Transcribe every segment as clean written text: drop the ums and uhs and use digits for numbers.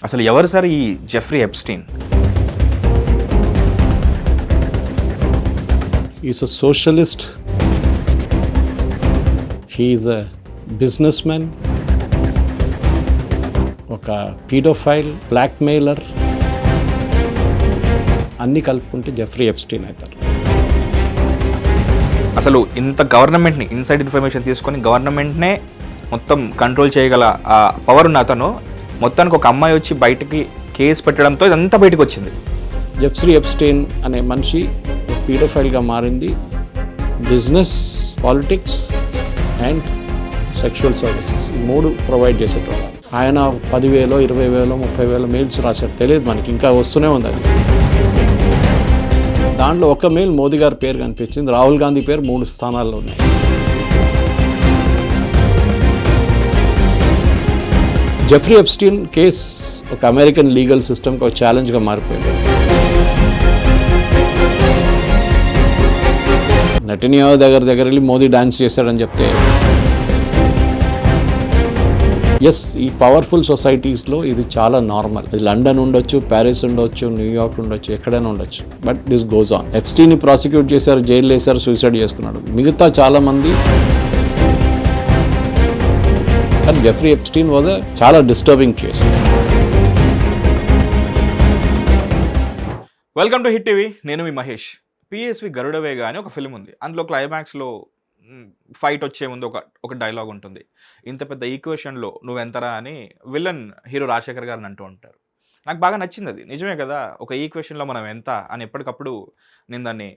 అసలు ఎవరు సార్ ఈ Jeffrey Epstein? Is a socialist, he is a business man, ఒక పీడోఫైల్, బ్లాక్మెయిలర్, అన్నీ కలుపుకుంటే జెఫ్రీ ఎప్స్టీన్ అవుతారు. అసలు ఇంత గవర్నమెంట్ని ఇన్సైడ్ ఇన్ఫర్మేషన్ తీసుకొని గవర్నమెంట్నే మొత్తం కంట్రోల్ చేయగల ఆ పవర్ ఉన్న అతను మొత్తానికి ఒక అమ్మాయి వచ్చి బయటికి కేసు పెట్టడంతో ఇదంతా బయటకు వచ్చింది. జెఫ్రీ ఎప్స్టీన్ అనే మనిషి పీడోఫైల్గా మారింది. Business, politics and sexual services ఈ మూడు ప్రొవైడ్ చేసేటోళ్ళు. ఆయన 10,000, 20,000, 30,000 మెయిల్స్ రాశారు. తెలియదు మనకి, ఇంకా వస్తూనే ఉంది అది. దాంట్లో ఒక మెయిల్ మోదీ గారి పేరు కనిపించింది, రాహుల్ గాంధీ పేరు 3 స్థానాల్లో ఉన్నాయి. జెఫ్రీ ఎప్స్టీన్ కేస్ ఒక అమెరికన్ లీగల్ సిస్టమ్కి ఒక ఛాలెంజ్గా మారిపోయింది. నెటన్యాహు దగ్గర వెళ్ళి మోదీ డాన్స్ చేశాడని చెప్తే, ఎస్, ఈ పవర్ఫుల్ సొసైటీస్లో ఇది చాలా నార్మల్. ఇది లండన్ ఉండొచ్చు, ప్యారిస్ ఉండొచ్చు, న్యూయార్క్ ఉండొచ్చు, ఎక్కడైనా ఉండొచ్చు. But this goes on. ఎప్స్టీన్ని ప్రాసిక్యూట్ చేశారు, జైలు వేశారు, సూసైడ్ చేసుకున్నాడు. మిగతా చాలామంది. కానీ జెఫ్రీ ఎప్స్టీన్ వాజ్ చాలా disturbing case. Welcome to hit TV. నేను మీ మహేష్. పిఎస్వి గరుడవేగ అని ఒక ఫిల్మ్ ఉంది. అందులో క్లైమాక్స్లో ఫైట్ వచ్చే ముందు ఒక డైలాగ్ ఉంటుంది. ఇంత పెద్ద ఈక్వేషన్లో నువ్వెంతరా అని విలన్ హీరో రాజశేఖర్ గారిని అంటూ ఉంటారు. నాకు బాగా నచ్చింది అది. నిజమే కదా, ఒక ఈక్వేషన్లో మనం ఎంత అని ఎప్పటికప్పుడు నేను దాన్ని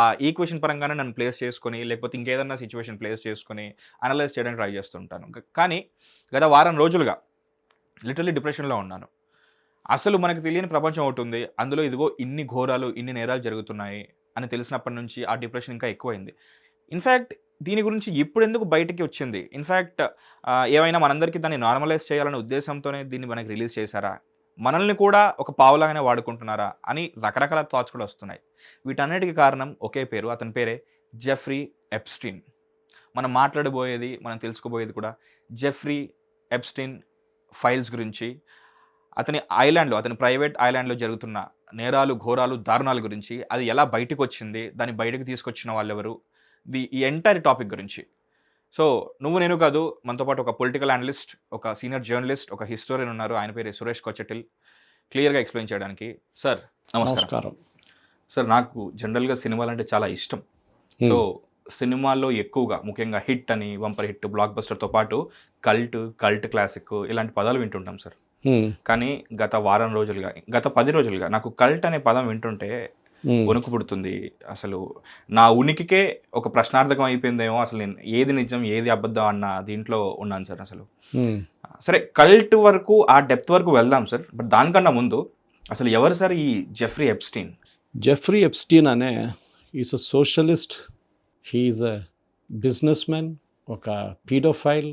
ఆ ఈక్వేషన్ పరంగానే నన్ను ప్లేస్ చేసుకొని, లేకపోతే ఇంకేదన్నా సిచ్యువేషన్ ప్లేస్ చేసుకొని అనలైజ్ చేయడానికి ట్రై చేస్తుంటాను. కానీ గత వారం రోజులుగా లిటరల్లీ డిప్రెషన్లో ఉన్నాను. అసలు మనకు తెలియని ప్రపంచం ఒకటి ఉంది, అందులో ఇదిగో ఇన్ని ఘోరాలు, ఇన్ని నేరాలు జరుగుతున్నాయి అని తెలిసినప్పటి నుంచి ఆ డిప్రెషన్ ఇంకా ఎక్కువైంది. ఇన్ఫ్యాక్ట్ దీని గురించి ఇప్పుడు ఎందుకు బయటికి వచ్చింది? ఇన్ఫ్యాక్ట్ ఏమైనా మనందరికీ దాన్ని నార్మలైజ్ చేయాలనే ఉద్దేశంతోనే దీన్ని మనకి రిలీజ్ చేశారా? మనల్ని కూడా ఒక పావులాగానే వాడుకుంటున్నారా అని రకరకాల థాట్స్ కూడా వస్తున్నాయి. వీటన్నిటికీ కారణం ఒకే పేరు, అతని పేరే జెఫ్రీ ఎప్స్టీన్. మనం మాట్లాడబోయేది, మనం తెలుసుకోబోయేది కూడా జెఫ్రీ ఎప్స్టీన్ ఫైల్స్ గురించి, అతని ఐలాండ్లో, అతని ప్రైవేట్ ఐలాండ్లో జరుగుతున్న నేరాలు, ఘోరాలు, దారుణాల గురించి, అది ఎలా బయటకు వచ్చింది, దాన్ని బయటకు తీసుకొచ్చిన వాళ్ళెవరు, ఈ ఎంటైర్ టాపిక్ గురించి. సో నేను కాదు, మనతో పాటు ఒక పొలిటికల్ అనలిస్ట్, ఒక సీనియర్ జర్నలిస్ట్, ఒక హిస్టోరియన్ ఉన్నారు. ఆయన పేరు సురేష్ కొచ్చటిల్. క్లియర్గా ఎక్స్ప్లెయిన్ చేయడానికి. సార్ నమస్కారం. సార్, నాకు జనరల్గా సినిమాలు అంటే చాలా ఇష్టం. సో సినిమాల్లో ఎక్కువగా ముఖ్యంగా హిట్ అని, వంపర్ హిట్, బ్లాక్ బస్టర్తో పాటు కల్ట్ క్లాసిక్ ఇలాంటి పదాలు వింటుంటాం సార్. కానీ గత వారం రోజులుగా, గత 10 రోజులుగా నాకు కల్ట్ అనే పదం వింటుంటే వణుకు పుడుతుంది. అసలు నా ఉనికికే ఒక ప్రశ్నార్థకం అయిపోయిందేమో. అసలు నేను ఏది నిజం, ఏది అబద్ధం అన్న దీంట్లో ఉన్నాను సార్. అసలు సరే, కల్ట్ వరకు, ఆ డెప్త్ వరకు వెళ్దాం సార్. బట్ దానికన్నా ముందు అసలు ఎవరు సార్ ఈ జెఫ్రీ ఎప్స్టీన్? జెఫ్రీ ఎప్స్టీన్ అనే is a socialist, he is a business man, ఒక పీడోఫైల్,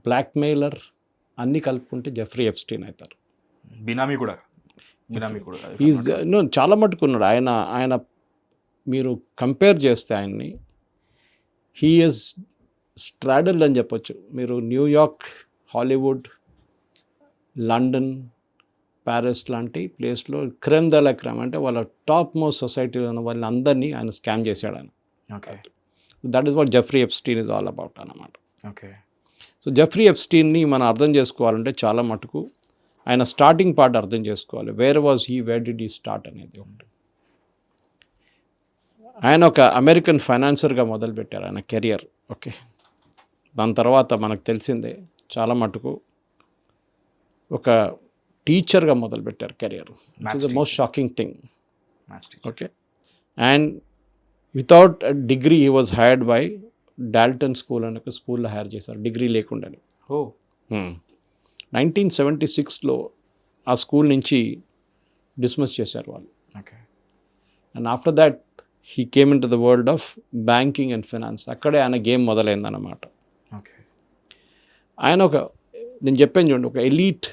బ్లాక్మెయిలర్, అన్నీ కలుపుకుంటే జెఫ్రీ ఎప్స్టీన్ అవుతారు. బినామీ కూడా ఈజ్ చాలా మట్టుకున్నాడు ఆయన. మీరు కంపేర్ చేస్తే ఆయన్ని, హీ ఈజ్ స్ట్రాడల్డ్ అని చెప్పొచ్చు. మీరు న్యూయార్క్, హాలీవుడ్, లండన్, ప్యారిస్ లాంటి ప్లేస్లో క్రెమ్ ద లా క్రెమ్ అంటే వాళ్ళ టాప్ మోస్ట్ సొసైటీలో ఉన్న వాళ్ళని అందరినీ ఆయన స్కామ్ చేశాడు ఆయన. Okay, that is what Jeffrey Epstein is all about అన్నమాట. ఓకే. సో జెఫ్రీ ఎప్స్టీన్ని మనం అర్థం చేసుకోవాలంటే చాలా మటుకు ఆయన స్టార్టింగ్ పార్ట్ అర్థం చేసుకోవాలి. Where was he, where did he start అనేది ఒకటి. ఆయన ఒక అమెరికన్ ఫైనాన్సర్గా మొదలుపెట్టారు ఆయన కెరియర్. ఓకే, దాని తర్వాత మనకు తెలిసిందే చాలా మటుకు ఒక టీచర్గా మొదలుపెట్టారు career, which is the most shocking thing. Okay, and without degree he was hired by Dalton school అనే ఒక స్కూల్లో హైర్ చేశారు, డిగ్రీ లేకుండానే. 1976లో ఆ స్కూల్ నుంచి డిస్మిస్ చేశారు వాళ్ళు. And after that he came in to the world of banking and finance. అక్కడే ఆయన గేమ్ మొదలైందన్నమాట. ఆయన నేను చెప్పాను చూడండి, ఒక ఎలీట్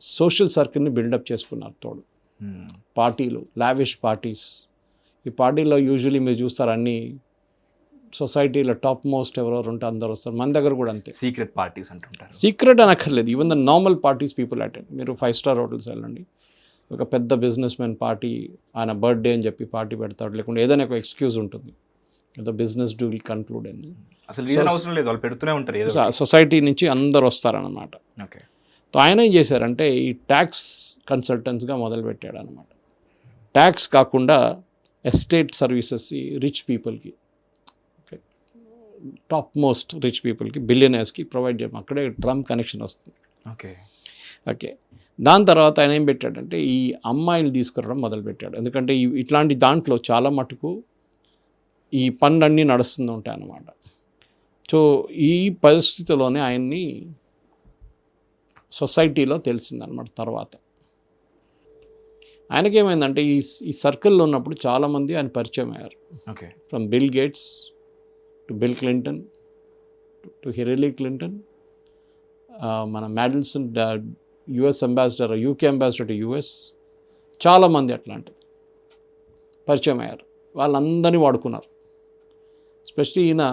సోషల్ సర్కిల్ని బిల్డప్ చేసుకున్నారు తోడు. పార్టీలు, లావిష్ పార్టీస్. ఈ పార్టీలో యూజువలీ మీరు చూస్తారు అన్నీ సొసైటీలో టాప్ మోస్ట్ ఎవరెవరు ఉంటే అందరు వస్తారు. మన దగ్గర కూడా అంతే. సీక్రెట్ పార్టీస్ అంటుంటారు. సీక్రెట్ అనక్కర్లేదు, even the normal parties people attend. మీరు 5-స్టార్ హోటల్స్ వెళ్ళండి, ఒక పెద్ద బిజినెస్ మ్యాన్ పార్టీ, ఆయన బర్త్డే అని చెప్పి పార్టీ పెడతాడు, లేకుంటే ఏదైనా ఒక ఎక్స్క్యూజ్ ఉంటుంది, ఏదో బిజినెస్ డూ విల్ కన్క్లూడ్ అని. అసలు రీజన్ అవసరం లేదు, వాళ్ళు పెడుతూనే ఉంటారు ఏదో. సొసైటీ నుంచి అందరు వస్తారనమాట. ఓకే. సో ఆయన ఏం చేశారంటే ఈ ట్యాక్స్ కన్సల్టెంట్స్గా మొదలుపెట్టాడు అనమాట. ట్యాక్స్ కాకుండా ఎస్టేట్ సర్వీసెస్ రిచ్ పీపుల్కి, ఓకే, టాప్ మోస్ట్ రిచ్ పీపుల్కి, బిలియనర్స్కి ప్రొవైడ్ చేయడం. అక్కడే ట్రంప్ కనెక్షన్ వస్తుంది. ఓకే. ఓకే. దాని తర్వాత ఆయన ఏం పెట్టాడంటే ఈ అమ్మాయిలు తీసుకురావడం మొదలుపెట్టాడు. ఎందుకంటే ఇట్లాంటి దాంట్లో చాలా మటుకు ఈ పనులన్నీ నడుస్తూ ఉంటాయి అన్నమాట. సో ఈ పరిస్థితిలోనే ఆయన్ని సొసైటీలో తెలిసిందనమాట. తర్వాత ఆయనకేమైందంటే ఈ సర్కిల్లో ఉన్నప్పుడు చాలామంది ఆయన పరిచయం అయ్యారు. Okay. From Bill Gates to Bill Clinton to Hillary Clinton, మన Mandelson US ambassador, UK ambassador to US, చాలామంది అట్లాంటిది పరిచయం అయ్యారు. వాళ్ళందరినీ వాడుకున్నారు. ఎస్పెషలీ ఈయన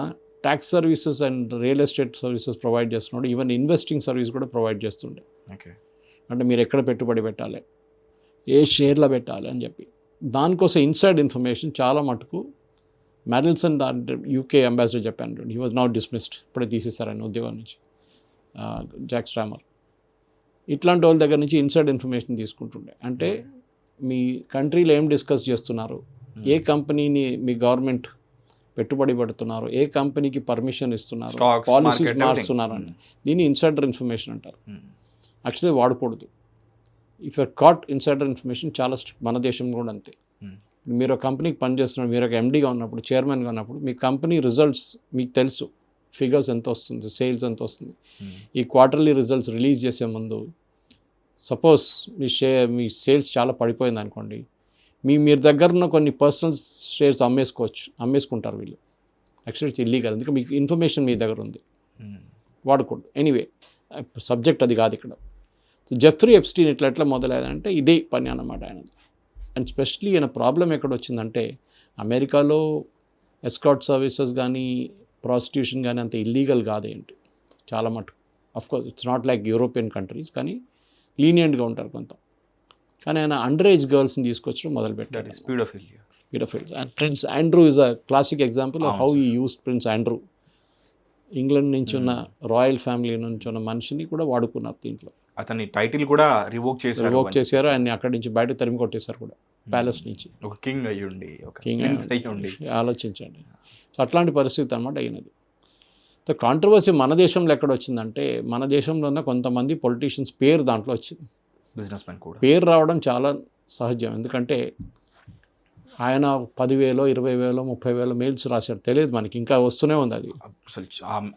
tax services and real estate services provide చేస్తున్నాడు. ఈవెన్ ఇన్వెస్టింగ్ సర్వీస్ కూడా ప్రొవైడ్ చేస్తుండే. ఓకే. అంటే మీరు ఎక్కడ పెట్టుబడి పెట్టాలి, ఏ షేర్లో పెట్టాలి అని చెప్పి దానికోసం ఇన్సైడ్ ఇన్ఫర్మేషన్ చాలా మటుకు మ్యాడిల్సన్ యూకే అంబాసిడర్ చెప్పాను. హీ వాజ్ నాట్ డిస్మిస్డ్, ఇప్పుడే తీసేశారు ఆయన ఉద్యోగం నుంచి, జాక్ స్ట్రామర్. ఇట్లాంటి వాళ్ళ దగ్గర నుంచి ఇన్సైడ్ ఇన్ఫర్మేషన్ తీసుకుంటుండే. అంటే మీ కంట్రీలో ఏం డిస్కస్ చేస్తున్నారు, ఏ కంపెనీని మీ గవర్నమెంట్ పెట్టుబడి పెడుతున్నారు, ఏ కంపెనీకి పర్మిషన్ ఇస్తున్నారు, పాలసీస్ మార్చుతున్నారని, దీన్ని ఇన్సైడర్ ఇన్ఫర్మేషన్ అంటారు. యాక్చువల్లీ వాడకూడదు. If you're caught insider information చాలా స్ట్రిక్ట్. మన దేశం కూడా అంతే. మీరు ఒక కంపెనీకి పనిచేస్తున్నారు, మీరు ఒక ఎండీగా ఉన్నప్పుడు, చైర్మన్గా ఉన్నప్పుడు, మీ కంపెనీ రిజల్ట్స్ మీకు తెలుసు, ఫిగర్స్ ఎంత వస్తుంది, సేల్స్ ఎంత వస్తుంది. ఈ క్వార్టర్లీ రిజల్ట్స్ రిలీజ్ చేసే ముందు సపోజ్ మీ సేల్స్ చాలా పడిపోయింది అనుకోండి, మీరు దగ్గర ఉన్న కొన్ని పర్సనల్ షేర్స్ అమ్మేసుకుంటారు వీళ్ళు. యాక్చువల్లీ ఇట్స్ ఇల్లీగల్, ఎందుకంటే మీకు ఇన్ఫర్మేషన్ మీ దగ్గర ఉంది, వాడకూడదు. ఎనీవే సబ్జెక్ట్ అది కాదు ఇక్కడ. సో జెఫ్రీ ఎప్స్టీన్ ఎట్లా మొదలయ్యాదంటే ఇదే పని అన్నమాట ఆయనది. అండ్ స్పెషలీ ఈయన ప్రాబ్లం ఎక్కడ వచ్చిందంటే, అమెరికాలో ఎస్కార్ట్ సర్వీసెస్ కానీ ప్రాస్టిట్యూషన్ కానీ అంత ఇల్లీగల్ కాదేంటి చాలా మటుకు. Of course it's not like European countries, కానీ లీనియంట్గా ఉంటారు కొంత. కానీ ఆయన అండర్ ఏజ్ గర్ల్స్ని తీసుకొచ్చడం మొదలుపెట్టాడు. Paedophiles. And Prince Andrew is a classic example of how he used Prince Andrew. England నుంచి ఉన్న రాయల్ ఫ్యామిలీ నుంచి ఉన్న మనిషిని కూడా వాడుకున్నారు దీంట్లో. అతని టైటిల్ కూడా రివోక్ చేశారు. ఆయన అక్కడి నుంచి బయట తరిమి కొట్టేశారు కూడా, ప్యాలెస్ నుంచి. ఒక కింగ్ అయ్యుండి. ఆలోచించండి. సో అట్లాంటి పరిస్థితి అనమాట అయినది. సో కాంట్రవర్సీ మన దేశంలో ఎక్కడ వచ్చిందంటే, మన దేశంలో ఉన్న కొంతమంది పొలిటీషియన్స్ పేరు దాంట్లో వచ్చింది. బిజినెస్ మ్యాన్ కూడా పేరు రావడం చాలా సహజం. ఎందుకంటే ఆయన 10,000, 20,000, 30,000 మెయిల్స్ రాశాడు. తెలియదు మనకి, ఇంకా వస్తూనే ఉంది అది.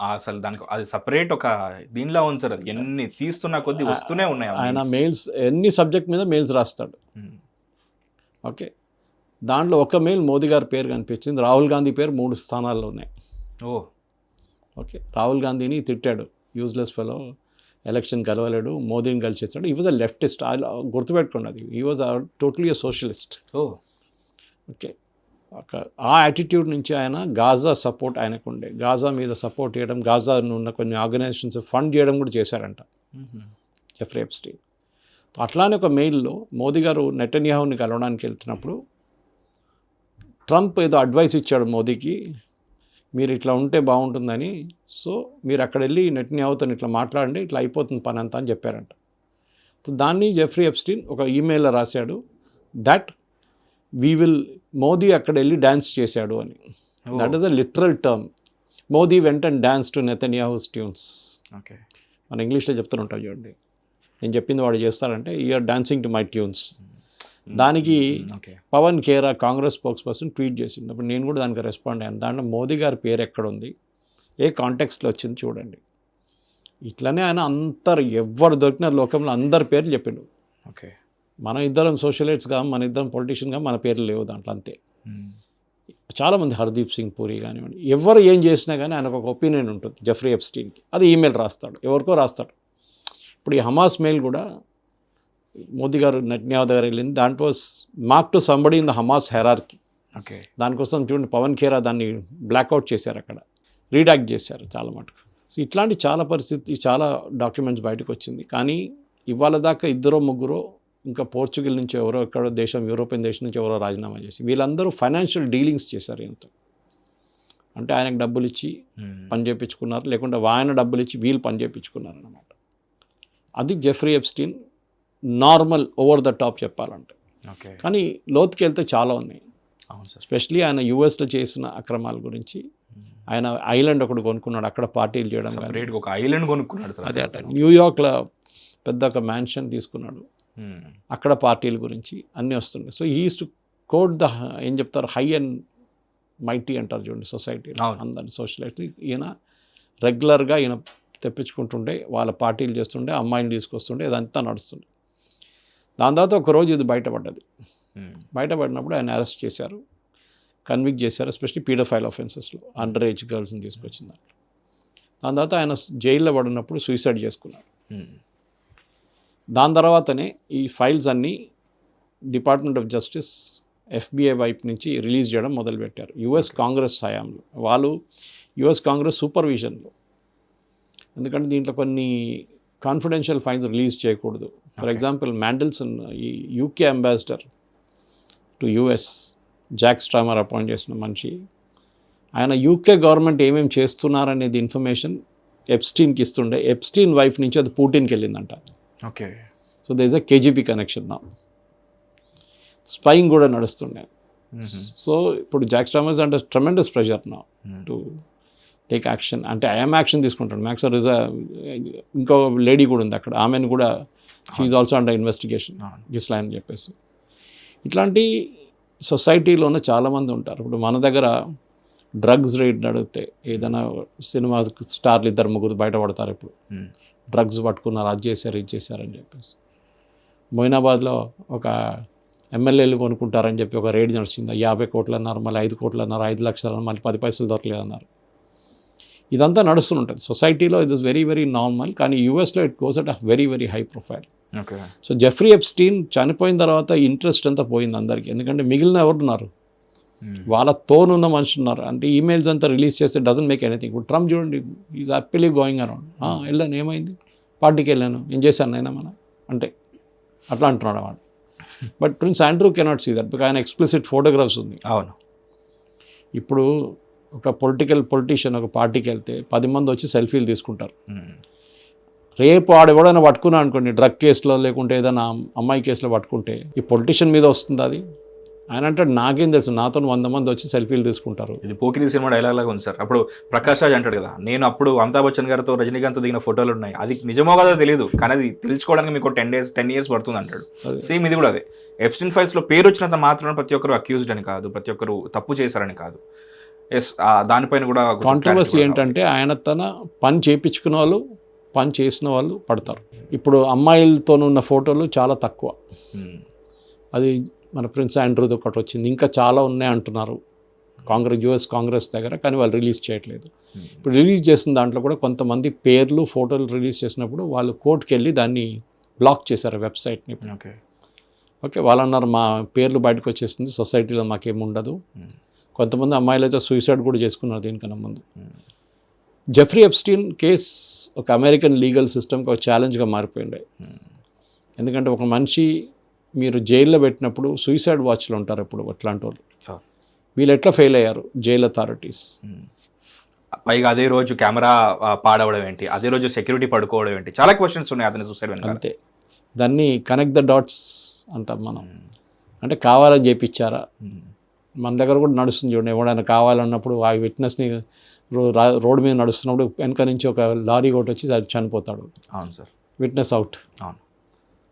అసలు దానికి అది సపరేట్ ఒక దీనిలో ఉంచారు. అది ఎన్ని తీస్తున్నా కొద్ది వస్తూనే ఉన్నాయి ఆయన మెయిల్స్. ఎన్ని సబ్జెక్ట్ మీద మెయిల్స్ రాస్తాడు. ఓకే. దాంట్లో ఒక మెయిల్ మోదీ గారి పేరు కనిపించింది. రాహుల్ గాంధీ పేరు 3 స్థానాల్లో ఉన్నాయి. ఓకే. రాహుల్ గాంధీని తిట్టాడు, యూజ్లెస్ ఫెలో, ఎలక్షన్ గెలవలేడు, మోదీని గెలిచేస్తాడు. ఈ వాజ్ అ లెఫ్టిస్ట్. గుర్తుపెట్టుకోండి, అది ఈ was totally a socialist. Okay. ఆ యాటిట్యూడ్ నుంచి ఆయన గాజా సపోర్ట్ ఆయనకు ఉండే, గాజా మీద సపోర్ట్ చేయడం, గాజా ఉన్న కొన్ని ఆర్గనైజేషన్స్ ఫండ్ చేయడం కూడా చేశారంట జెఫ్రీ ఎప్స్టీన్. అట్లానే ఒక మెయిల్లో మోదీ గారు నెతన్యాహుని కలవడానికి వెళ్తున్నప్పుడు ట్రంప్ ఏదో అడ్వైస్ ఇచ్చాడు మోదీకి, మీరు ఇట్లా ఉంటే బాగుంటుందని. సో మీరు అక్కడ వెళ్ళి నెతన్యాహుతో ఇట్లా మాట్లాడండి, ఇట్లా అయిపోతుంది పని అంతా అని చెప్పారంట. దాన్ని జెఫ్రీ ఎప్స్టీన్ ఒక ఈమెయిల్లో రాశాడు, దట్ మోదీ అక్కడ వెళ్ళి డ్యాన్స్ చేశాడు అని. That is a literal term. Modi వెంట అండ్ డ్యాన్స్ టు నెతన్యాహుస్ ట్యూన్స్. ఓకే. మన ఇంగ్లీష్లో చెప్తుంటాం చూడండి, నేను చెప్పింది వాడు చేస్తారంటే, you're dancing to my tunes. దానికి Pavan Khera Congress spokesperson tweet చేసింది. అప్పుడు నేను కూడా దానికి రెస్పాండ్ అయ్యాను. దాంట్లో మోదీ గారి పేరు ఎక్కడ ఉంది, ఏ కాంటెక్స్ట్లో వచ్చింది చూడండి. ఇట్లనే ఆయన ఎవరు దొరికిన లోకంలో అందరి పేర్లు చెప్పిండు. ఓకే. మనం ఇద్దరం సోషలిస్ట్గా, మన ఇద్దరం పొలిటీషియన్గా, మన పేర్లు లేవు దాంట్లో, అంతే. చాలామంది హర్దీప్ సింగ్ పూరి కానివ్వండి, ఎవరు ఏం చేసినా కానీ ఆయనకు ఒక ఒపీనియన్ ఉంటుంది జెఫ్రీ ఎప్స్టీన్కి. అది ఈమెయిల్ రాస్తాడు, ఎవరికో రాస్తాడు. ఇప్పుడు ఈ హమాస్ మెయిల్ కూడా మోదీ గారు నెతన్యాహు దగ్గర వెళ్ళింది. దాంట్లో mark to somebody in the Hamas hierarchy. Okay. దానికోసం చూడండి పవన్ ఖేరా దాన్ని బ్లాక్అవుట్ చేశారు, అక్కడ రీడాక్ట్ చేశారు చాలా మటుకు. సో ఇట్లాంటి చాలా పరిస్థితి, చాలా డాక్యుమెంట్స్ బయటకు వచ్చింది. కానీ ఇవాళ దాకా ఇద్దరో ముగ్గురో, ఇంకా పోర్చుగల్ నుంచి ఎవరో, ఎక్కడో దేశం, యూరోపియన్ దేశం నుంచి ఎవరో రాజీనామా చేసి, వీళ్ళందరూ ఫైనాన్షియల్ డీలింగ్స్ చేశారు ఈయనతో. అంటే ఆయనకు డబ్బులు ఇచ్చి పని చేయించుకున్నారు, లేకుంటే ఆయన డబ్బులు ఇచ్చి వీళ్ళు పని చేయించుకున్నారు అన్నమాట. అది Jeffrey Epstein normal over the top చెప్పాలంటే. ఓకే. కానీ లోతుకి వెళ్తే చాలా ఉన్నాయి. అవును సార్. ఎస్పెషలీ ఆయన యూఎస్లో చేసిన అక్రమాల గురించి. ఆయన ఐలాండ్ ఒకటి కొనుక్కున్నాడు, అక్కడ పార్టీలు చేయడం. రేట్ ఒక ఐలాండ్ కొనుక్కున్నాడు సార్. అదే అట న్యూయార్క్లో పెద్ద ఒక మ్యాన్షన్ తీసుకున్నాడు, అక్కడ పార్టీల గురించి అన్నీ వస్తుండే. So he use to coat the, ఏం చెప్తారు, హై అండ్ మైటీ అంటారు చూడండి సొసైటీలో అందరినీ, సోషలైట్. ఈయన రెగ్యులర్గా ఈయన తెప్పించుకుంటుండే, వాళ్ళ పార్టీలు చేస్తుండే, అమ్మాయిని తీసుకొస్తుండే, ఇదంతా నడుస్తుండే. దాని తర్వాత ఒకరోజు ఇది బయటపడ్డది. బయటపడినప్పుడు ఆయన అరెస్ట్ చేశారు, కన్విక్ట్ చేశారు, ఎస్పెషల్లీ పీడోఫైల్ ఆఫెన్సెస్లో అండర్ ఏజ్ గర్ల్స్ని తీసుకొచ్చిన దాంట్లో. దాని తర్వాత ఆయన జైల్లో పడినప్పుడు సూసైడ్ చేసుకున్నాడు. దాని తర్వాతనే ఈ ఫైల్స్ అన్నీ డిపార్ట్మెంట్ ఆఫ్ జస్టిస్, ఎఫ్బిఐ వైపు నుంచి రిలీజ్ చేయడం మొదలుపెట్టారు. యుఎస్ కాంగ్రెస్ హయాంలో, వాళ్ళు యుఎస్ కాంగ్రెస్ సూపర్విజన్లో. ఎందుకంటే దీంట్లో కొన్ని కాన్ఫిడెన్షియల్ ఫైల్స్ రిలీజ్ చేయకూడదు. ఫర్ ఎగ్జాంపుల్ మ్యాండెల్సన్, ఈ యూకే అంబాసిడర్ టు యుఎస్, జాక్ స్ట్రామర్ అపాయింట్ చేసిన మనిషి, ఆయన యూకే గవర్నమెంట్ ఏమేమి చేస్తున్నారనేది ఇన్ఫర్మేషన్ ఎప్స్టీన్కి ఇస్తుండే. ఎప్స్టీన్ వైఫ్ నుంచి అది పుటిన్కి వెళ్ళిందంట. Okay. So they is a KGB connection నా. స్పైయింగ్ కూడా నడుస్తుండే. సో ఇప్పుడు జాక్ స్ట్రామర్ అంటే ట్రెమెండస్ ప్రెషర్ నా టు టేక్ యాక్షన్. అంటే ఐఎమ్ యాక్షన్ తీసుకుంటాడు. మ్యాక్సర్ ఇస్ ఇంకో లేడీ కూడా ఉంది అక్కడ, ఆమెను కూడా షీఈ్ ఆల్సో అండర్ ఇన్వెస్టిగేషన్ గిస్లా అని చెప్పేసి. ఇట్లాంటి సొసైటీలోనే చాలామంది ఉంటారు. ఇప్పుడు మన దగ్గర డ్రగ్స్ రేట్ అడిగితే ఏదైనా సినిమా స్టార్లు ఇద్దరు ముగ్గురు బయటపడతారు. ఇప్పుడు డ్రగ్స్ పట్టుకున్నారు, అది చేశారు, ఇది చేశారని చెప్పేసి. మొయినాబాద్లో ఒక ఎమ్మెల్యేలు కొనుక్కుంటారని చెప్పి ఒక రేట్ నడిచింది. 50 కోట్లు అన్నారు, మళ్ళీ 5 కోట్లు అన్నారు, 5 లక్షలు అన్నారు, మళ్ళీ 10 పైసలు దొరకలేదు అన్నారు. ఇదంతా నడుస్తుంటుంది సొసైటీలో. It is very very normal. కానీ యూఎస్లో it goes at a very very high profile. Okay. So Jeffrey Epstein చనిపోయిన తర్వాత ఇంట్రెస్ట్ అంతా పోయింది అందరికీ. ఎందుకంటే మిగిలిన ఎవరున్నారు, వాళ్ళతోనున్న మనుషులు ఉన్నారు. అంటే ఈమెయిల్స్ అంతా రిలీజ్ చేస్తే డజంట్ మేక్ ఎనీథింగ్. ఇప్పుడు ట్రంప్ చూడండి, ఈజ్ హ్యాపీలీ గోయింగ్ అరౌండ్. వెళ్ళాను, ఏమైంది, పార్టీకి వెళ్ళాను, ఏం చేశాను నైనా మన అంటే అట్లా అంటున్నాడు వాడు. But Prince Andrew cannot see that, because ఆయన ఎక్స్ప్లిసిట్ ఫోటోగ్రాఫ్స్ ఉంది. అవును. ఇప్పుడు ఒక పొలిటీషియన్ ఒక పార్టీకి వెళ్తే 10 మంది వచ్చి సెల్ఫీలు తీసుకుంటారు. రేపు ఆడ ఎవడైనా పట్టుకున్నా అనుకోండి, డ్రగ్ కేసులో లేకుంటే ఏదైనా అమ్మాయి కేసులో పట్టుకుంటే ఈ పొలిటీషియన్ మీద వస్తుంది అది. ఆయన అంటాడు, నాకేం తెలుసు, నాతో 100 మంది వచ్చి సెల్ఫీలు తీసుకుంటారు. ఇది పోకిరి సినిమా డైలాగ్ లాగా ఉంది సార్. అప్పుడు ప్రకాష్ రాజ్ అంటాడు కదా, నేను అప్పుడు అమితాబ్ బచ్చన్ గారితో రజనీకాంత్ దిగిన ఫోటోలు ఉన్నాయి, అది నిజమో కదా తెలియదు, కానీ అది తెలుసుకోవడానికి మీకు 10 years పడుతుంది అంటాడు. సేమ్ ఇది కూడా అదే. ఎప్స్టీన్ ఫైల్స్లో పేరు వచ్చినంత మాత్రం ప్రతి ఒక్కరు అక్యూజ్డ్ అని కాదు, ప్రతి ఒక్కరు తప్పు చేశారని కాదు. ఎస్, దానిపైన కూడా కాంట్రవర్సీ ఏంటంటే ఆయన తన పని చేయించుకున్న వాళ్ళు, పని చేసిన వాళ్ళు పడతారు. ఇప్పుడు అమ్మాయిలతో ఉన్న ఫోటోలు చాలా తక్కువ. అది మన ప్రిన్స్ ఆండ్రూది ఒకటి వచ్చింది, ఇంకా చాలా ఉన్నాయి అంటున్నారు యుఎస్ కాంగ్రెస్ దగ్గర, కానీ వాళ్ళు రిలీజ్ చేయట్లేదు. ఇప్పుడు రిలీజ్ చేసిన దాంట్లో కూడా కొంతమంది పేర్లు, ఫోటోలు రిలీజ్ చేసినప్పుడు వాళ్ళు కోర్టుకి వెళ్ళి దాన్ని బ్లాక్ చేశారు, వెబ్సైట్ని. ఓకే, వాళ్ళు అన్నారు మా పేర్లు బయటకు వచ్చేసింది, సొసైటీలో మాకేముండదు. కొంతమంది అమ్మాయిలు అయితే సూసైడ్ కూడా చేసుకున్నారు దీనికన్నా ముందు. జెఫ్రీ ఎప్స్టీన్ కేస్ ఒక అమెరికన్ లీగల్ సిస్టమ్కి ఒక ఛాలెంజ్గా మారిపోయింది. ఎందుకంటే ఒక మనిషి మీరు జైల్లో పెట్టినప్పుడు సూసైడ్ వాచ్లు ఉంటారు ఇప్పుడు అట్లాంటి వాళ్ళు. వీళ్ళు ఎట్లా ఫెయిల్ అయ్యారు జైల్ అథారిటీస్. పైగా అదే రోజు కెమెరా పాడవడం ఏంటి, అదే రోజు సెక్యూరిటీ పడుకోవడం ఏంటి, చాలా క్వశ్చన్స్ ఉన్నాయి అతని సూసైడ్ వెనక. అంతే, దాన్ని కనెక్ట్ ద డాట్స్ అంటాం మనం. అంటే కావాలని చేయించారా, మన దగ్గర కూడా నడుస్తుంది చూడండి. ఎవడైనా కావాలన్నప్పుడు ఆ విట్నెస్ని రోడ్డు మీద నడుస్తున్నప్పుడు వెనక నుంచి ఒక లారీ ఒకటి వచ్చి చనిపోతాడు. అవును సార్, విట్నెస్ అవుట్. అవును.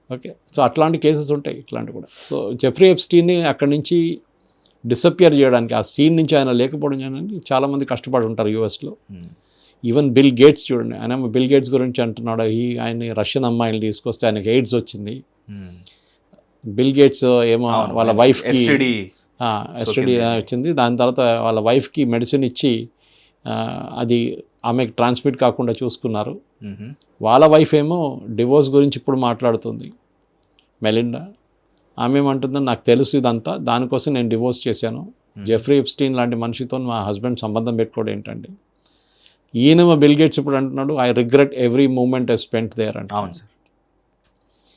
ఓకే, సో అట్లాంటి కేసెస్ ఉంటాయి ఇట్లాంటి కూడా. సో జెఫ్రీ ఎప్స్టీన్ని అక్కడి నుంచి డిసపియర్ చేయడానికి, ఆ సీన్ నుంచి ఆయన లేకపోవడం చేయడానికి చాలామంది కష్టపడి ఉంటారు యూఎస్లో. ఈవెన్ బిల్ గేట్స్ చూడండి, ఆయన బిల్ గేట్స్ గురించి అంటున్నాడు, ఆయన రష్యన్ అమ్మాయిని తీసుకొస్తే ఆయనకి ఎయిడ్స్ వచ్చింది. బిల్ గేట్స్ ఏమో వాళ్ళ వైఫ్కి ఎస్టీడీ వచ్చింది. దాని తర్వాత వాళ్ళ వైఫ్కి మెడిసిన్ ఇచ్చి అది ఆమెకు ట్రాన్స్మిట్ కాకుండా చూసుకున్నారు. వాళ్ళ వైఫ్ ఏమో డివోర్స్ గురించి ఇప్పుడు మాట్లాడుతుంది, మెలిండా. ఆమె ఏమంటుందో, నాకు తెలుసు ఇదంతా, దానికోసం నేను డివోర్స్ చేశాను, జెఫ్రీ ఎప్స్టీన్ లాంటి మనిషితో మా హస్బెండ్ సంబంధం పెట్టుకోవడం ఏంటండి? ఈయన బిల్ గేట్స్ ఇప్పుడు అంటున్నాడు, I regret every moment I spent there అంటే. అవును సార్.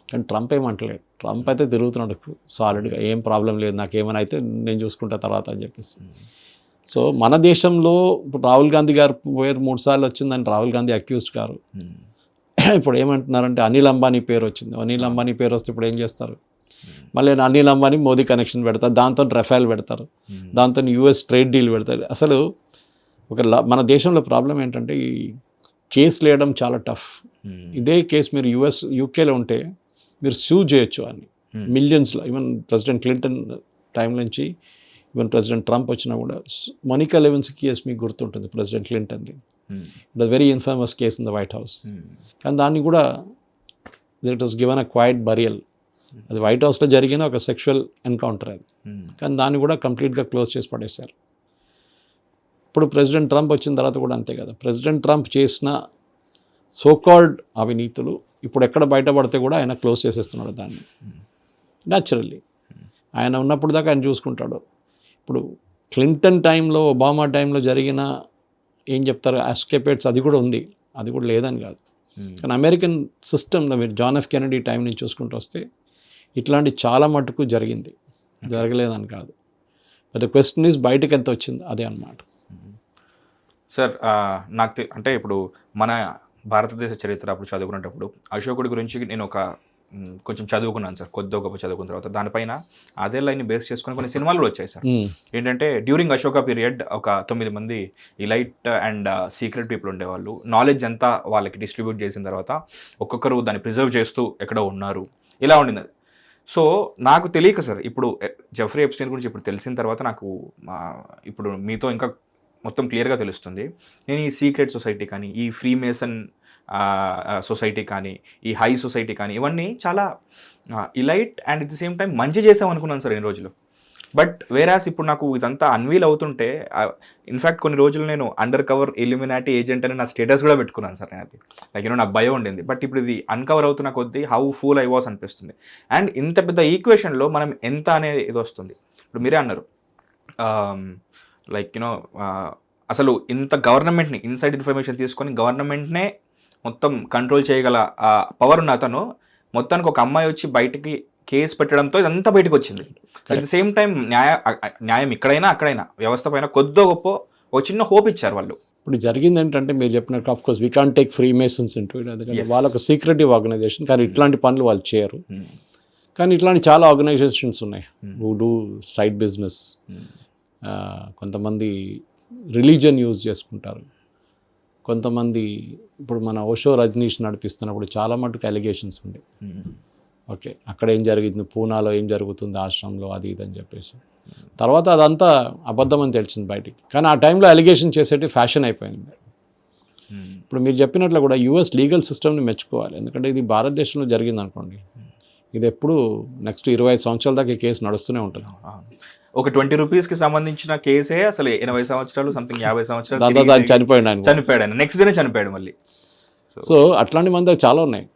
కానీ ట్రంప్ ఏమంటలేదు. ట్రంప్ అయితే తిరుగుతున్నాడు సాలిడ్గా, ఏం ప్రాబ్లం లేదు, నాకేమైనా అయితే నేను చూసుకుంటా తర్వాత అని చెప్పేసి. సో మన దేశంలో ఇప్పుడు రాహుల్ గాంధీ గారు 3 సార్లు వచ్చిందని రాహుల్ గాంధీ అక్యూజ్డ్ గారు. ఇప్పుడు ఏమంటున్నారంటే అనిల్ అంబానీ పేరు వచ్చింది. అనిల్ అంబానీ పేరు వస్తే ఇప్పుడు ఏం చేస్తారు? మళ్ళీ అనిల్ అంబానీ మోదీ కనెక్షన్ పెడతారు, దాంతో రఫేల్ పెడతారు, దాంతో యూఎస్ ట్రేడ్ డీల్ పెడతారు. అసలు మన దేశంలో ప్రాబ్లం ఏంటంటే ఈ కేసులు వేయడం చాలా టఫ్. ఇదే కేసు మీరు యూకేలో ఉంటే మీరు సూ చేయొచ్చు అని మిలియన్స్లో. ఈవెన్ ప్రెసిడెంట్ క్లింటన్ టైం నుంచి ఈవెన్ ప్రెసిడెంట్ ట్రంప్ వచ్చినా కూడా మోనికా లెవిన్స్కీ కేసు మీకు గుర్తుంటుంది, ప్రెసిడెంట్ క్లింటన్ది. It was very infamous case in the White House. కానీ దాన్ని కూడా it was given a quiet burial. అది వైట్ హౌస్లో జరిగిన ఒక సెక్షువల్ ఎన్కౌంటర్ అది. కానీ దాన్ని కూడా కంప్లీట్గా క్లోజ్ చేసి పడేశారు. ఇప్పుడు ప్రెసిడెంట్ ట్రంప్ వచ్చిన తర్వాత కూడా అంతే కదా. ప్రెసిడెంట్ ట్రంప్ చేసిన సోకాల్డ్ అవినీతులు ఇప్పుడు ఎక్కడ బయటపడితే కూడా ఆయన క్లోజ్ చేసేస్తున్నాడు దాన్ని. న్యాచురల్లీ ఆయన ఉన్నప్పుడు దాకా ఆయన చూసుకుంటాడు. ఇప్పుడు క్లింటన్ టైంలో, ఒబామా టైంలో జరిగిన ఏం చెప్తారు ఎస్కేపేట్స్, అది కూడా ఉంది, అది కూడా లేదని కాదు. కానీ అమెరికన్ సిస్టంలో మీరు జాన్ ఎఫ్ కెనడీ టైం నుంచి చూసుకుంటూ వస్తే ఇట్లాంటి చాలా మటుకు జరిగింది, జరగలేదని కాదు. బట్ ద క్వశ్చన్ ఈజ్ బయటకు ఎంత వచ్చింది అదే అన్నమాట. సార్ నాకు అంటే ఇప్పుడు మన భారతదేశ చరిత్ర అప్పుడు చదువుకునేటప్పుడు అశోకుడి గురించి నేను కొంచెం చదువుకున్నాను సార్, కొద్దిగా గొప్ప చదువుకున్న తర్వాత దానిపైన అదే లైన్ని బేస్ చేసుకుని కొన్ని సినిమాలు కూడా వచ్చాయి సార్. ఏంటంటే డ్యూరింగ్ అశోక పీరియడ్ ఒక 9 మంది ఇలైట్ అండ్ సీక్రెట్ పీపుల్ ఉండేవాళ్ళు. నాలెడ్జ్ అంతా వాళ్ళకి డిస్ట్రిబ్యూట్ చేసిన తర్వాత ఒక్కొక్కరు దాన్ని ప్రిజర్వ్ చేస్తూ ఎక్కడో ఉన్నారు, ఇలా ఉండింది. సో నాకు తెలియక సార్ ఇప్పుడు జెఫ్రీ ఎప్స్టీన్ గురించి ఇప్పుడు తెలిసిన తర్వాత నాకు ఇప్పుడు మీతో ఇంకా మొత్తం క్లియర్గా తెలుస్తుంది. నేను ఈ సీక్రెట్ సొసైటీ కానీ, ఈ ఫ్రీమేసన్ సొసైటీ కానీ, ఈ హై సొసైటీ కానీ, ఇవన్నీ చాలా elite and at the same time మంచి చేసాం అనుకున్నాను సార్ ఈ రోజులు. బట్ వేరాస్ ఇప్పుడు నాకు ఇదంతా అన్వీల్ అవుతుంటే ఇన్ఫ్యాక్ట్ కొన్ని రోజులు నేను అండర్ కవర్ ఇల్యూమినాటీ ఏజెంట్ అని నా స్టేటస్ కూడా పెట్టుకున్నాను సార్. నేను అది లైక్ నాకు భయం ఉండింది. బట్ ఇప్పుడు ఇది అన్కవర్ అవుతున్న కొద్దీ హౌ ఫూల్ ఐ వాస్ అనిపిస్తుంది. అండ్ ఇంత పెద్ద ఈక్వేషన్లో మనం ఎంత అనేది ఇది వస్తుంది. ఇప్పుడు మీరే అన్నారు లైక్ అసలు ఇంత గవర్నమెంట్ని ఇన్సైడ్ ఇన్ఫర్మేషన్ తీసుకొని గవర్నమెంట్నే మొత్తం కంట్రోల్ చేయగల పవర్ ఉన్న అతను మొత్తానికి ఒక అమ్మాయి వచ్చి బయటికి కేసు పెట్టడంతో ఇదంతా బయటకు వచ్చింది. అట్ ది సేమ్ టైం న్యాయం ఇక్కడైనా అక్కడైనా వ్యవస్థ పైన కొద్దో గొప్ప ఒక చిన్న హోప్ ఇచ్చారు వాళ్ళు. ఇప్పుడు జరిగింది ఏంటంటే మీరు చెప్పినట్టు of course we can't take free Mason's into it, ఎందుకంటే వాళ్ళొక సీక్రెటివ్ ఆర్గనైజేషన్, కానీ ఇట్లాంటి పనులు వాళ్ళు చేయరు. కానీ ఇట్లాంటి చాలా ఆర్గనైజేషన్స్ ఉన్నాయి హూ డూ సైడ్ బిజినెస్. కొంతమంది రిలీజియన్ యూజ్ చేసుకుంటారు, కొంతమంది ఇప్పుడు మన ఓషో రజనీష్ నడిపిస్తున్నప్పుడు చాలా మటుకు అలిగేషన్స్ ఉండే. ఓకే, అక్కడ ఏం జరిగింది, పూనాలో ఏం జరుగుతుంది ఆశ్రమంలో, అది ఇది అని చెప్పేసి. తర్వాత అదంతా అబద్ధం అని తెలిసింది బయటికి. కానీ ఆ టైంలో అలిగేషన్ చేసేటి ఫ్యాషన్ అయిపోయింది. ఇప్పుడు మీరు చెప్పినట్లు కూడా యూఎస్ లీగల్ సిస్టమ్ని మెచ్చుకోవాలి. ఎందుకంటే ఇది భారతదేశంలో జరిగింది అనుకోండి, ఇది ఎప్పుడు నెక్స్ట్ 25 సంవత్సరాల దాకా ఈ కేసు నడుస్తూనే ఉంటుంది. ఒక 20 రూపీస్కి సంబంధించిన కేసే అసలు 80 సంవత్సరాలు సంథింగ్ 50 సంవత్సరాలు చనిపోయాడు, నెక్స్ట్ డేనే చనిపోయాడు మళ్ళీ. సో అట్లాంటి మంది చాలా ఉన్నాయి.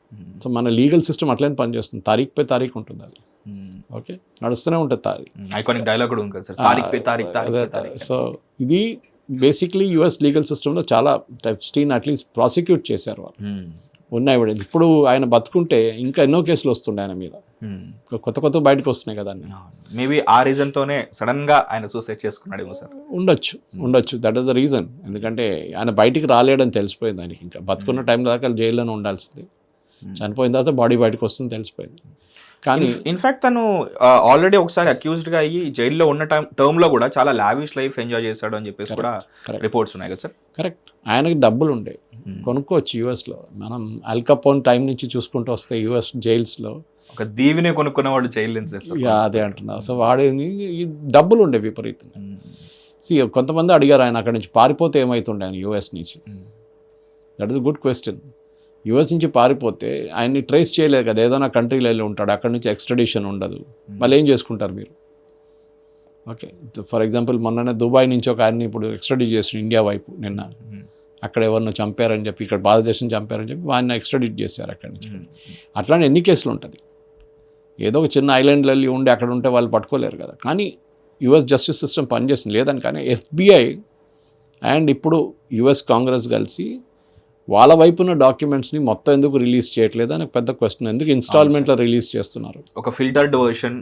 సో మన లీగల్ సిస్టమ్ అట్లనే పనిచేస్తుంది, తారీఖు పై తారీఖు ఉంటుంది అది. ఓకే, నడుస్తూనే ఉంటుంది తారీఖు. ఐకానిక్ డైలాగ్ కూడా ఉంటుంది సార్, తారీఖు పై తారీఖు. సో ఇది బేసిక్లీ యూఎస్ లీగల్ సిస్టంలో చాలా ఎప్స్టీన్ అట్లీస్ట్ ప్రాసిక్యూట్ చేశారు వాళ్ళు, ఉన్నాయి ఎవిడెన్స్. ఇప్పుడు ఆయన బతుకుంటే ఇంకా ఎన్నో కేసులు వస్తుండే ఆయన మీద, కొత్త బయటకు వస్తున్నాయి కదా. మేబీ ఆ రీజన్తోనే సడన్గా ఆయన సూసైడ్ చేసుకున్నాడేమో సార్. ఉండొచ్చు దట్ ఈస్ ద రీజన్. ఎందుకంటే ఆయన బయటికి రాలేడని తెలిసిపోయింది ఆయనకి. ఇంకా బతుకున్న టైం దాకా జైల్లోనే ఉండాల్సింది, చనిపోయిన తర్వాత బాడీ బయటకు వస్తుంది తెలిసిపోయింది. కానీ ఇన్ఫాక్ట్ తను ఆల్రెడీ ఒకసారి అక్యూజ్డ్గా అయ్యి జైల్లో ఉన్న టర్మ్లో కూడా చాలా లావిష్ లైఫ్ ఎంజాయ్ చేశాడు అని చెప్పేసి కూడా రిపోర్ట్స్ ఉన్నాయి కదా సార్. కరెక్ట్, ఆయనకి డబ్బులు ఉండే, కొనుక్కోవచ్చు యూఎస్లో. మనం అల్ కెపోన్ టైం నుంచి చూసుకుంటూ వస్తే యూఎస్ జైల్స్లో ఒక దీవినే కొనుక్కున్నవాడు జైలు అదే అంటున్నా. సో వాడేది డబ్బులు ఉండే విపరీతంగా. కొంతమంది అడిగారు ఆయన అక్కడి నుంచి పారిపోతే ఏమవుతుండే ఆయన యూఎస్ నుంచి. That is good question. US నుంచి పారిపోతే ఆయన్ని ట్రేస్ చేయలేదు కదా, ఏదైనా కంట్రీలో వెళ్ళి ఉంటాడు, అక్కడి నుంచి ఎక్స్ట్రడిషన్ ఉండదు, మళ్ళీ ఏం చేసుకుంటారు మీరు. ఓకే, ఫర్ ఎగ్జాంపుల్ మొన్ననే దుబాయ్ నుంచి ఒక ఆయన్ని ఇప్పుడు ఎక్స్ట్రడిట్ చేసిన ఇండియా వైపు నిన్న. అక్కడ ఎవరినో చంపారని చెప్పి, ఇక్కడ భారతదేశం చంపారని చెప్పి ఆయన ఎక్స్ట్రడిట్ చేశారు అక్కడి నుంచి. అట్లాంటి ఎన్ని కేసులు ఉంటుంది. ఏదో ఒక చిన్న ఐలాండ్లలో ఉండి అక్కడ ఉంటే వాళ్ళు పట్టుకోలేరు కదా. కానీ యుఎస్ జస్టిస్ సిస్టమ్ పనిచేస్తుంది లేదని, కానీ FBI అండ్ ఇప్పుడు యుఎస్ కాంగ్రెస్ కలిసి వాళ్ళ వైపున్న డాక్యుమెంట్స్ని మొత్తం ఎందుకు రిలీజ్ చేయట్లేదు అని పెద్ద క్వశ్చన్. ఎందుకు ఇన్స్టాల్మెంట్లో రిలీజ్ చేస్తున్నారు? ఒక ఫిల్టర్డ్ వర్షన్,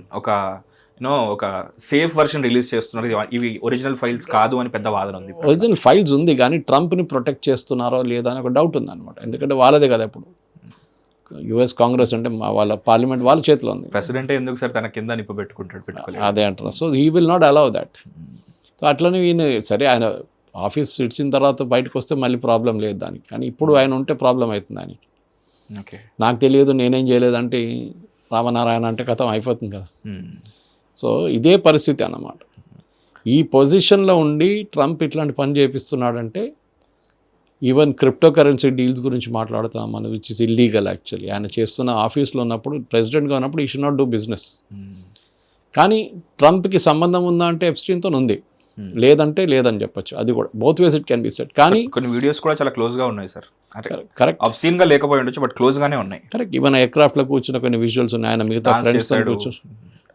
ఒక సేఫ్ వర్షన్ రిలీజ్ చేస్తున్నారు, ఇవి ఒరిజినల్ ఫైల్స్ కాదు అని పెద్ద వాదన ఉంది. ఒరిజినల్ ఫైల్స్ ఉంది కానీ ట్రంప్ని ప్రొటెక్ట్ చేస్తున్నారో లేదా అని ఒక డౌట్ ఉందన్నమాట. ఎందుకంటే వాళ్ళదే కదా ఇప్పుడు యుఎస్ కాంగ్రెస్ అంటే వాళ్ళ పార్లమెంట్ వాళ్ళ చేతిలో ఉంది. ప్రెసిడెంట్ ఎందుకు సార్ తన కింద నిప్పు పెట్టుకోలేదు? అదే అంటారు. So he will not allow that. So అట్లనే ఈయన సరే ఆయన ఆఫీస్ ఇచ్చిన తర్వాత బయటకు వస్తే మళ్ళీ ప్రాబ్లం లేదు దానికి, కానీ ఇప్పుడు ఆయన ఉంటే ప్రాబ్లం అవుతుంది ఆయనకి. ఓకే, నాకు తెలియదు నేనేం చేయలేదంటే రామనారాయణ అంటే కథం అయిపోతుంది కదా. సో ఇదే పరిస్థితి అన్నమాట. ఈ పొజిషన్లో ఉండి ట్రంప్ ఇట్లాంటి పని చేపిస్తున్నాడంటే ఈవెన్ క్రిప్టో కరెన్సీ డీల్స్ గురించి మాట్లాడుతాం మనం, విచ్ ఇస్ ఇల్లీగల్ యాక్చువల్లీ. ఆయన చేస్తున్న ఆఫీస్లో ఉన్నప్పుడు, ప్రెసిడెంట్గా ఉన్నప్పుడు ఈ షుడ్ నాట్ డూ బిజినెస్. కానీ ట్రంప్కి సంబంధం ఉందా అంటే ఎప్స్టీన్తో ఉంది, లేదంటే లేదని చెప్పొచ్చు. అది కూడా both ways it can be set. కానీ కొన్ని వీడియోస్ కూడా చాలా క్లోజ్గా ఉన్నాయి సార్. కరెక్ట్, అబ్సీన్గా లేకపోయి ఉండొచ్చు బట్ క్లోజ్గానే ఉన్నాయి. కరెక్ట్. ఈవెన్ ఎయిర్క్రాఫ్ట్లో కూర్చున్న కొన్ని విజువల్స్ ఉన్నాయి, ఆయన మిగతా ఫ్రెండ్స్ కూర్చొని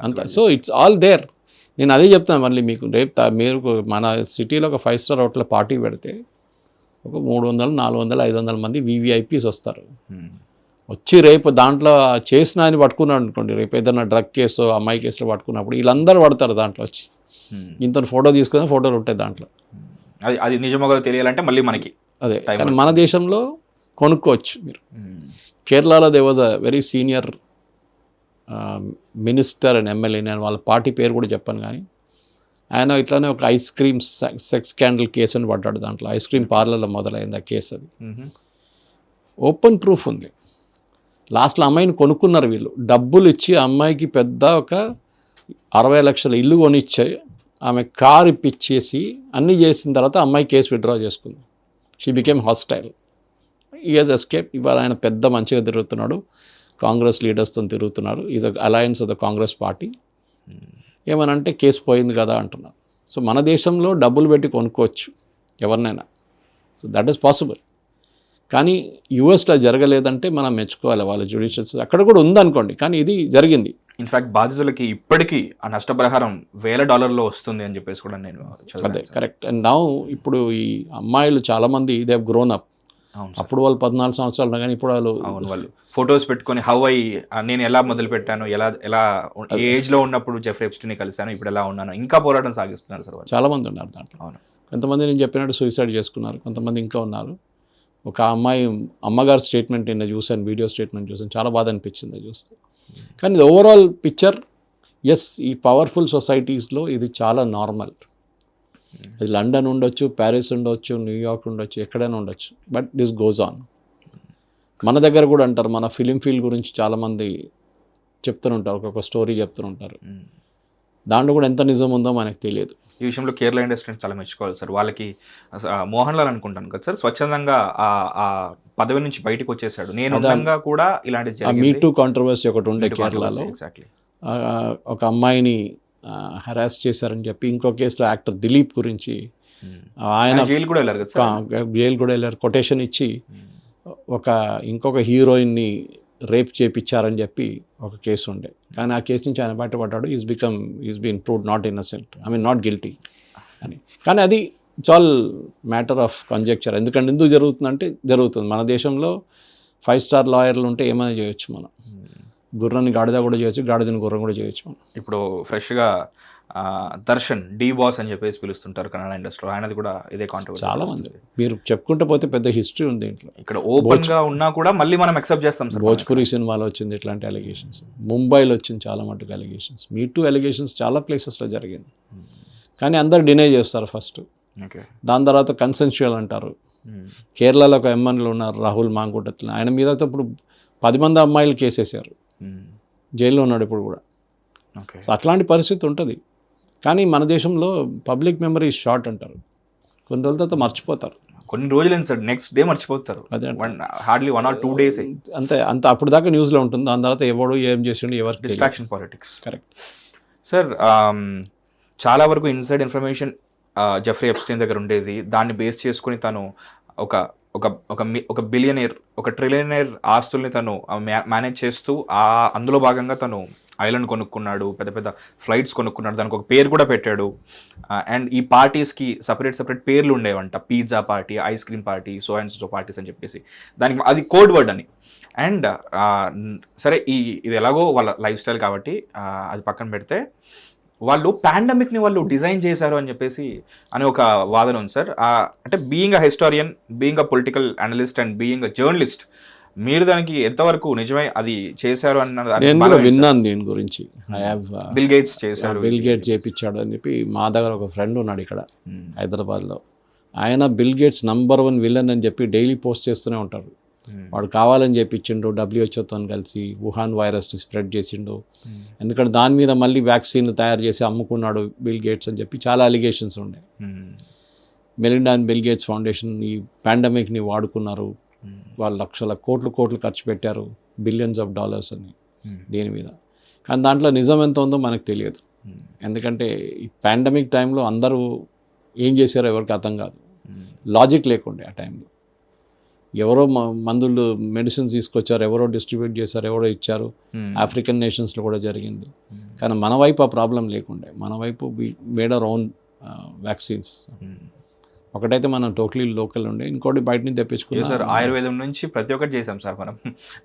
అంతా. So it's all there. నేను అదే చెప్తాను మళ్ళీ మీకు, రేపు మీరు మన సిటీలో ఒక 5 స్టార్ హోటల్ పార్టీ పెడితే ఒక 300, 400, 500 మంది VVIPs వస్తారు. వచ్చి రేపు దాంట్లో చేసిన అని పట్టుకున్నాడు అనుకోండి, రేపు ఏదైనా డ్రగ్ కేసు అమ్మాయి కేసులో పట్టుకున్నప్పుడు వీళ్ళందరూ పడతారు దాంట్లో వచ్చి. ఇంత ఫోటో తీసుకుని ఫోటోలు ఉంటాయి దాంట్లో. అది నిజమో తెలియాలంటే మళ్ళీ మనకి అదే. కానీ మన దేశంలో కొనుక్కోవచ్చు మీరు. కేరళలో they was a very senior minister and MLA, నేను వాళ్ళ పార్టీ పేరు కూడా చెప్పాను, కానీ ఆయన ఇట్లానే ఒక ice cream sex scandal case అని పడ్డాడు. దాంట్లో ఐస్ క్రీమ్ పార్లర్లో మొదలైంది ఆ కేసు. అది ఓపెన్ ప్రూఫ్ ఉంది. లాస్ట్లో అమ్మాయిని కొనుక్కున్నారు వీళ్ళు, డబ్బులు ఇచ్చి అమ్మాయికి పెద్ద ఒక 60 లక్షల ఇల్లు కొనిచ్చాయి, ఆమె కారు ఇప్పించేసి అన్నీ చేసిన తర్వాత అమ్మాయి కేసు విత్డ్రా చేసుకుంది. She became hostile. ఈ హెజ్ ఎస్కేప్. ఇవాళ ఆయన పెద్ద మంచిగా తిరుగుతున్నాడు, కాంగ్రెస్ లీడర్స్తో తిరుగుతున్నారు. Is alliance of the Congress party. ఏమనంటే కేసు పోయింది కదా అంటున్నారు. సో మన దేశంలో డబ్బులు పెట్టి కొనుక్కోవచ్చు ఎవరినైనా. So that is possible. కానీ యుఎస్లో జరగలేదంటే మనం మెచ్చుకోవాలి వాళ్ళ జ్యుడిషియల్. అక్కడ కూడా ఉందనుకోండి, కానీ ఇది జరిగింది. ఇన్ఫ్యాక్ట్ బాధితులకి ఇప్పటికీ ఆ నష్టపరిహారం $1000 వస్తుంది అని చెప్పేసి కూడా నేను అదే కరెక్ట్. అండ్ నౌ ఇప్పుడు ఈ అమ్మాయిలు చాలామంది దే హ్యావ్ గ్రోన్ అప్. అప్పుడు వాళ్ళు 14 సంవత్సరాలు ఉన్నా కానీ ఇప్పుడు వాళ్ళు ఫొటోస్ పెట్టుకొని నేను ఎలా మొదలు పెట్టాను, ఎలా ఏ ఏజ్లో ఉన్నప్పుడు జెఫ్రీ ఎప్స్టీన్ని కలిశాను, ఇప్పుడు ఎలా ఉన్నాను, ఇంకా పోరాటం సాగిస్తున్నారు సార్. చాలామంది ఉన్నారు దాంట్లో. అవును, కొంతమంది నేను చెప్పినట్టు సూసైడ్ చేసుకున్నారు, కొంతమంది ఇంకా ఉన్నారు. ఒక అమ్మాయి అమ్మగారు స్టేట్మెంట్ నిన్న చూశాను, వీడియో స్టేట్మెంట్ చూశాను, చాలా బాధ అనిపించింది చూస్తే. కానీ ఇది ఓవరాల్ పిక్చర్, ఎస్ ఈ పవర్ఫుల్ సొసైటీస్లో ఇది చాలా నార్మల్. అది లండన్ ఉండొచ్చు, ప్యారిస్ ఉండొచ్చు, న్యూయార్క్ ఉండొచ్చు, ఎక్కడైనా ఉండొచ్చు, బట్ దిస్ గోజ్ ఆన్. మన దగ్గర కూడా అంటారు, మన ఫిలిం ఫీల్డ్ గురించి చాలామంది చెప్తుంటారు, ఒక్కొక్క స్టోరీ చెప్తుంటారు. దాంట్లో కూడా ఎంత నిజం ఉందో మనకు తెలియదు. ఈ విషయంలో కేరళ ఇండస్ట్రీని చాలా మెచ్చుకోవాలి సార్. వాళ్ళకి మోహన్ లాల్ అనుకుంటాను కదా సార్, స్వచ్ఛందంగా ఆ పదవి నుంచి బయటకు వచ్చేసాడు. నేను కూడా ఇలాంటి మీ టూ కాంట్రవర్సీ ఒకటి ఉండే కేరళలో. ఎగ్జాక్ట్లీ, ఒక అమ్మాయిని హెరాస్ చేశారని చెప్పి ఇంకో కేసులో యాక్టర్ దిలీప్ గురించి ఆయన జైలు కూడా వెళ్ళారు కదా, జైలు కూడా వెళ్ళారు. కొటేషన్ ఇచ్చి ఇంకొక హీరోయిన్ని రేప్ చేయించారని చెప్పి ఒక కేసు ఉండే, కానీ ఆ కేసు నుంచి ఆయన బయటపడ్డాడు. Is been proved not innocent, not guilty అని. కానీ అది it's all matter of conjecture. ఎందుకంటే ఎందుకు జరుగుతుందంటే జరుగుతుంది. మన దేశంలో 5 స్టార్ లాయర్లు ఉంటే ఏమైనా చేయొచ్చు. మనం గుర్రాన్ని గాడిద కూడా చేయొచ్చు, గాడిదని గుర్రం కూడా చేయొచ్చు. మనం ఇప్పుడు ఫ్రెష్గా దర్శన్ డి బాస్ అని చెప్పేసి పిలుస్తుంటారు కన్నడ ఇండస్ట్రీలో, ఆయనది కూడా ఇదే కాంట్రవర్సీ. చాలా మంది మీరు చెప్పుకుంటూ పోతే పెద్ద హిస్టరీ ఉంది ఇంట్లో. ఇక్కడ ఓపెన్గా ఉన్నా కూడా మళ్ళీ మనం యాక్సెప్ట్ చేస్తాం సార్. భోజ్పురి సినిమాలో వచ్చింది ఇట్లాంటి అలిగేషన్స్, ముంబైలో వచ్చింది చాలా మటుకు అలిగేషన్స్, మీ టూ అలిగేషన్స్ చాలా ప్లేసెస్లో జరిగింది. కానీ అందరు డినై చేస్తారు ఫస్ట్, దాని తర్వాత కన్సెన్షువల్ అంటారు. కేరళలో ఒక ఎమ్మెల్యేలు ఉన్నారు రాహుల్ మాంకుటత్ల, ఆయన మీద ఇప్పుడు 10 మంది అమ్మాయిలు కేసేసారు, జైల్లో ఉన్నాడు ఇప్పుడు కూడా. సో అట్లాంటి పరిస్థితి ఉంటుంది. కానీ మన దేశంలో పబ్లిక్ మెమరీ షార్ట్ అంటారు, కొన్ని రోజుల తర్వాత మర్చిపోతారు. కొన్ని రోజులు సార్, నెక్స్ట్ డే మర్చిపోతారు. అదే హార్డ్లీ 1 or 2 days అంత అప్పుడు దాకా న్యూస్లో ఉంటుంది. దాని తర్వాత ఎవడు ఏం చేసిండు ఎవరికి డిస్ట్రాక్షన్ పాలిటిక్స్. Correct sir. చాలా వరకు ఇన్సైడ్ ఇన్ఫర్మేషన్ జెఫ్రీ ఎప్స్టీన్ దగ్గర ఉండేది. దాన్ని బేస్ చేసుకుని తను ఒక బిలియనీర్, ఒక ట్రిలియనీర్ ఆస్తుల్ని తను మేనేజ్ చేస్తూ అందులో భాగంగా తను ఐలాండ్ కొనుక్కున్నాడు, పెద్ద పెద్ద ఫ్లైట్స్ కొనుక్కున్నాడు, దానికి ఒక పేరు కూడా పెట్టాడు. అండ్ ఈ పార్టీస్కి సపరేట్ పేర్లు ఉండేవంట, pizza party, ice cream party, so and so parties అని చెప్పేసి. దానికి అది కోడ్ వర్డ్ అని. అండ్ సరే ఇది ఎలాగో వాళ్ళ లైఫ్ స్టైల్ కాబట్టి అది పక్కన పెడితే, వాళ్ళు పాండమిక్ని వాళ్ళు డిజైన్ చేశారు అని చెప్పేసి అని ఒక వాదన ఉంది సార్. అంటే being a historian, being a political analyst and being a journalist, మీరు దానికి ఎంతవరకు నిజమై అది చేశారు అన్న నేను కూడా విన్నాను దీని గురించి. బిల్ గేట్స్ చేశారు, బిల్ గేట్స్ చేయించాడు అని చెప్పి. మా దగ్గర ఒక ఫ్రెండ్ ఉన్నాడు ఇక్కడ హైదరాబాద్లో. ఆయన బిల్ గేట్స్ #1 విలన్ అని చెప్పి డైలీ పోస్ట్ చేస్తూనే ఉంటారు. వాడు కావాలని చేయించిండు, WHOతో కలిసి వుహాన్ వైరస్ని స్ప్రెడ్ చేసిండు. ఎందుకంటే దాని మీద మళ్ళీ వ్యాక్సిన్లు తయారు చేసి అమ్ముకున్నాడు బిల్ గేట్స్ అని చెప్పి చాలా అలిగేషన్స్ ఉండే. Melinda and bill gates foundation ఈ పాండమిక్ని వాడుకున్నారు, వాళ్ళు లక్షల కోట్లు ఖర్చు పెట్టారు, బిలియన్స్ ఆఫ్ డాలర్స్ అని దీని మీద. కానీ దాంట్లో నిజం ఎంత ఉందో మనకు తెలియదు. ఎందుకంటే ఈ పాండమిక్ టైంలో అందరూ ఏం చేశారో ఎవరికి అర్థం కాదు, లాజిక్ లేకుండే ఆ టైంలో. ఎవరో మందులు మెడిసిన్స్ తీసుకొచ్చారు, ఎవరో డిస్ట్రిబ్యూట్ చేశారు, ఎవరో ఇచ్చారు. ఆఫ్రికన్ నేషన్స్లో కూడా జరిగింది. కానీ మన వైపు ఆ ప్రాబ్లం లేకుండే. మన వైపు మేడ్ అవర్ ఓన్ వ్యాక్సిన్స్. ఒకటైతే మనం టోటలీ లోకల్ ఉండే, ఇంకోటి బయట నుంచి తెప్పించుకున్నాం సార్. ఆయుర్వేదం నుంచి ప్రతి ఒక్కటి చేసాం సార్ మనం.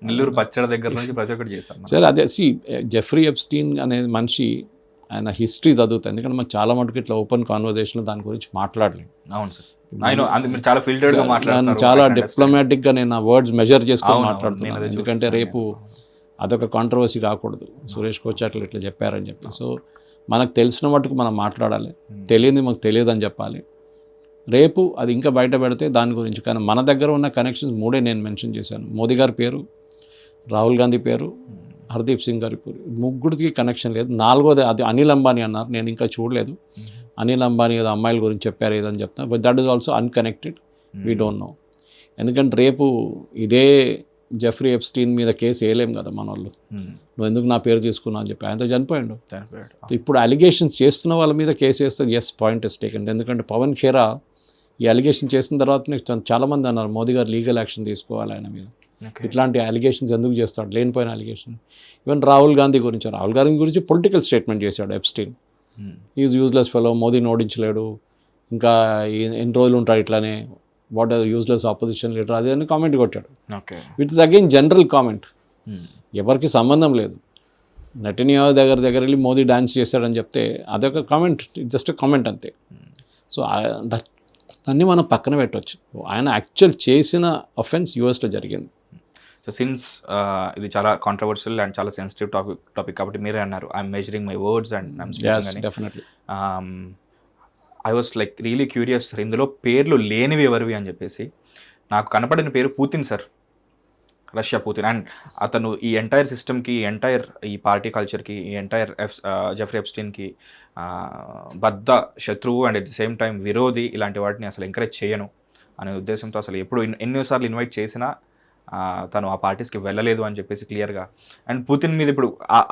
నెల్లూరు పచ్చడి దగ్గర నుంచి ప్రతి ఒక్కటి చేసాం సార్. అదే జెఫ్రీ ఎప్స్టీన్ అనే మనిషి, ఆయన హిస్టరీ చదువుతాయి. ఎందుకంటే మనం చాలా మటుకు ఇట్లా ఓపెన్ కాన్వర్జేషన్లో దాని గురించి మాట్లాడలేము. అవును సార్, చాలా ఫిల్టర్డ్గా మాట్లాడుతున్నాను, చాలా డిప్లొమాటిక్గా నేను ఆ వర్డ్స్ మెజర్ చేసుకొని మాట్లాడుతున్నాను. ఎందుకంటే రేపు అదొక కాంట్రవర్సీ కాకూడదు, సురేష్ కోచాట్లు ఇట్లా చెప్పారని చెప్పి. సో మనకు తెలిసిన మటుకు మనం మాట్లాడాలి, తెలియని మాకు తెలియదు అని చెప్పాలి. రేపు అది ఇంకా బయట పెడితే దాని గురించి. కానీ మన దగ్గర ఉన్న కనెక్షన్స్ 3 నేను మెన్షన్ చేశాను. మోదీ గారి పేరు, రాహుల్ గాంధీ పేరు, హర్దీప్ సింగ్ గారి పేరు, ముగ్గురికి కనెక్షన్ లేదు. 4వది అది అనిల్ అంబానీ అన్నారు, నేను ఇంకా చూడలేదు. అనిల్ అంబానీ ఏదో అమ్మాయిల గురించి చెప్పారు ఏదని చెప్తాను. But that is also unconnected, we don't know. ఎందుకంటే రేపు ఇదే జెఫ్రీ ఎప్స్టీన్ మీద కేసు వేయలేం కదా మన వాళ్ళు. నువ్వు ఎందుకు నా పేరు తీసుకున్నావు అని చెప్పి ఆయనతో చనిపోయాడు. ఇప్పుడు అలిగేషన్స్ చేస్తున్న వాళ్ళ మీద కేసు వేస్తే ఎస్, పాయింట్ ఇస్ టేకెన్. ఎందుకంటే పవన్ ఖేరా ఈ అలిగేషన్ చేసిన తర్వాత చాలామంది అన్నారు మోదీ గారు లీగల్ యాక్షన్ తీసుకోవాలి ఆయన మీద. ఇట్లాంటి అలిగేషన్స్ ఎందుకు చేస్తాడు, లేనిపోయిన అలిగేషన్. ఈవెన్ రాహుల్ గాంధీ గురించి పొలిటికల్ స్టేట్మెంట్ చేశాడు ఎప్స్టీన్. ఈజ్ యూజ్లెస్ ఫెలో, మోదీని ఓడించలేడు, ఇంకా ఎన్ని రోజులు ఉంటాడు ఇట్లానే, what are useless opposition leader, అది అని కామెంట్ కొట్టాడు. It is again general comment, ఎవరికి సంబంధం లేదు. నెటన్యాహు దగ్గర వెళ్ళి మోదీ డాన్స్ చేశాడని చెప్తే అదొక కామెంట్, జస్ట్ కామెంట్ అంతే. సో దాన్ని మనం పక్కన పెట్టవచ్చు. ఆయన యాక్చువల్ చేసిన అఫెన్స్ యూఎస్లో జరిగింది. సో సిన్స్ ఇది చాలా కాంట్రవర్షియల్ అండ్ చాలా సెన్సిటివ్ టాపిక్ కాబట్టి మీరే అన్నారు I'm measuring my words and I'm speaking. Definitely I was like really curious, ఇందులో పేర్లు లేనివి ఎవరివి అని చెప్పేసి. నాకు కనపడిన పేరు Putin sir, Russia Putin. And అతను ఈ ఎంటైర్ సిస్టమ్కి, ఎంటైర్ ఈ పార్టీ కల్చర్కి, ఈ ఎంటైర్ జెఫ్రీ ఎప్స్టీన్కి బద్ద శత్రువు and at the same time విరోధి. ఇలాంటి వాటిని అసలు ఎంకరేజ్ చేయను అనే ఉద్దేశంతో అసలు ఎప్పుడు ఎన్నోసార్లు ఇన్వైట్ చేసినా తను ఆ పార్టీస్కి వెళ్ళలేదు అని చెప్పేసి క్లియర్గా. అండ్ పుతిన్ మీద ఇప్పుడు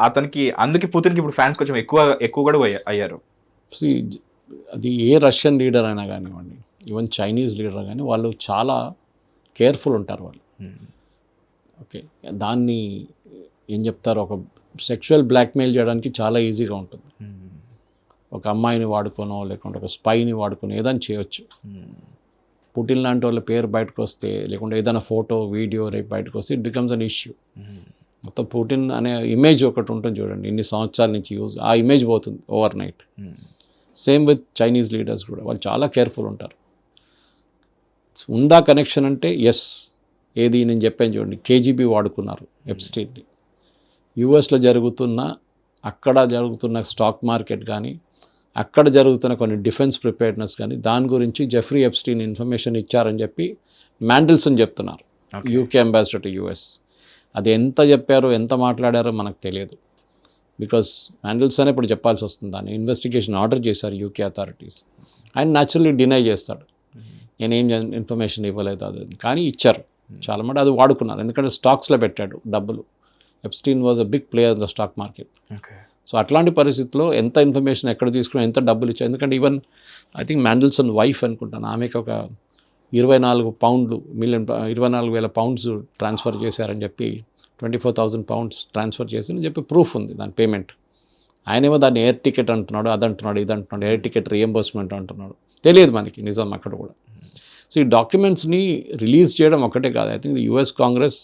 అతనికి అందుకే పుతిన్కి ఇప్పుడు ఫ్యాన్స్ కొంచెం ఎక్కువ కూడా అయ్యారు. అది ఏ రష్యన్ లీడర్ అయినా కానివ్వండి, ఈవెన్ చైనీస్ లీడర్ కానీ, వాళ్ళు చాలా కేర్ఫుల్ ఉంటారు వాళ్ళు. ఓకే, దాన్ని ఏం చెప్తారు, ఒక సెక్షువల్ బ్లాక్మెయిల్ చేయడానికి చాలా ఈజీగా ఉంటుంది. ఒక అమ్మాయిని వాడుకోనో లేకుంటే ఒక స్పైని వాడుకొని ఏదైనా చేయొచ్చు. పుటిన్ లాంటి వాళ్ళ పేరు బయటకు వస్తే, లేకుంటే ఏదైనా ఫోటో వీడియో రేపు బయటకు వస్తే ఇట్ బికమ్స్ అన్ ఇష్యూ. మొత్తం పుటిన్ అనే ఇమేజ్ ఒకటి ఉంటుంది చూడండి, ఇన్ని సంవత్సరాల నుంచి యూజ్, ఆ ఇమేజ్ పోతుంది over night. Same with Chinese leaders కూడా, వాళ్ళు చాలా కేర్ఫుల్ ఉంటారు. ఉందా కనెక్షన్ అంటే ఎస్. ఏది నేను చెప్పాను చూడండి, KGB వాడుకున్నారు ఎప్స్టీన్ని. యూఎస్లో అక్కడ జరుగుతున్న స్టాక్ మార్కెట్ కానీ, అక్కడ జరుగుతున్న కొన్ని డిఫెన్స్ ప్రిపేర్డ్నెస్ కానీ, దాని గురించి జెఫ్రీ ఎప్స్టీన్ ఇన్ఫర్మేషన్ ఇచ్చారని చెప్పి మ్యాండెల్సన్ చెప్తున్నారు, UK అంబాసిడర్ టు US. అది ఎంత చెప్పారో ఎంత మాట్లాడారో మనకు తెలియదు. బికాస్ మ్యాండెల్సన్ ఇప్పుడు చెప్పాల్సి వస్తుంది. దాన్ని ఇన్వెస్టిగేషన్ ఆర్డర్ చేశారు UK అథారిటీస్. ఆయన న్యాచురల్లీ డినై చేస్తాడు, నేనేం ఇన్ఫర్మేషన్ ఇవ్వలేదు అది, కానీ ఇచ్చారు చాలా మంది. అది వాడుకున్నారు, ఎందుకంటే స్టాక్స్లో పెట్టాడు డబ్బులు. Epstein was a big player in the stock market. So అట్లాంటి పరిస్థితుల్లో ఎంత ఇన్ఫర్మేషన్ ఎక్కడ తీసుకుని ఎంత డబ్బులు ఇచ్చారు. ఎందుకంటే ఈవెన్ ఐ థింక్ మ్యాండెల్సన్ వైఫ్ అనుకుంటాను, ఆమెకు ఒక 24,000 పౌండ్లు ట్రాన్స్ఫర్ చేశారని చెప్పి £24,000 ట్రాన్స్ఫర్ చేసి అని చెప్పి ప్రూఫ్ ఉంది దాని పేమెంట్. ఆయనేమో దాన్ని ఎయిర్ టికెట్ అంటున్నాడు, అది అంటున్నాడు, ఇది అంటున్నాడు, ఎయిర్ టికెట్ రియంబర్స్మెంట్ అంటున్నాడు. తెలియదు మనకి నిజం అక్కడ కూడా. సో ఈ డాక్యుమెంట్స్ని రిలీజ్ చేయడం ఒకటే కాదు. ఐ థింక్ యుఎస్ కాంగ్రెస్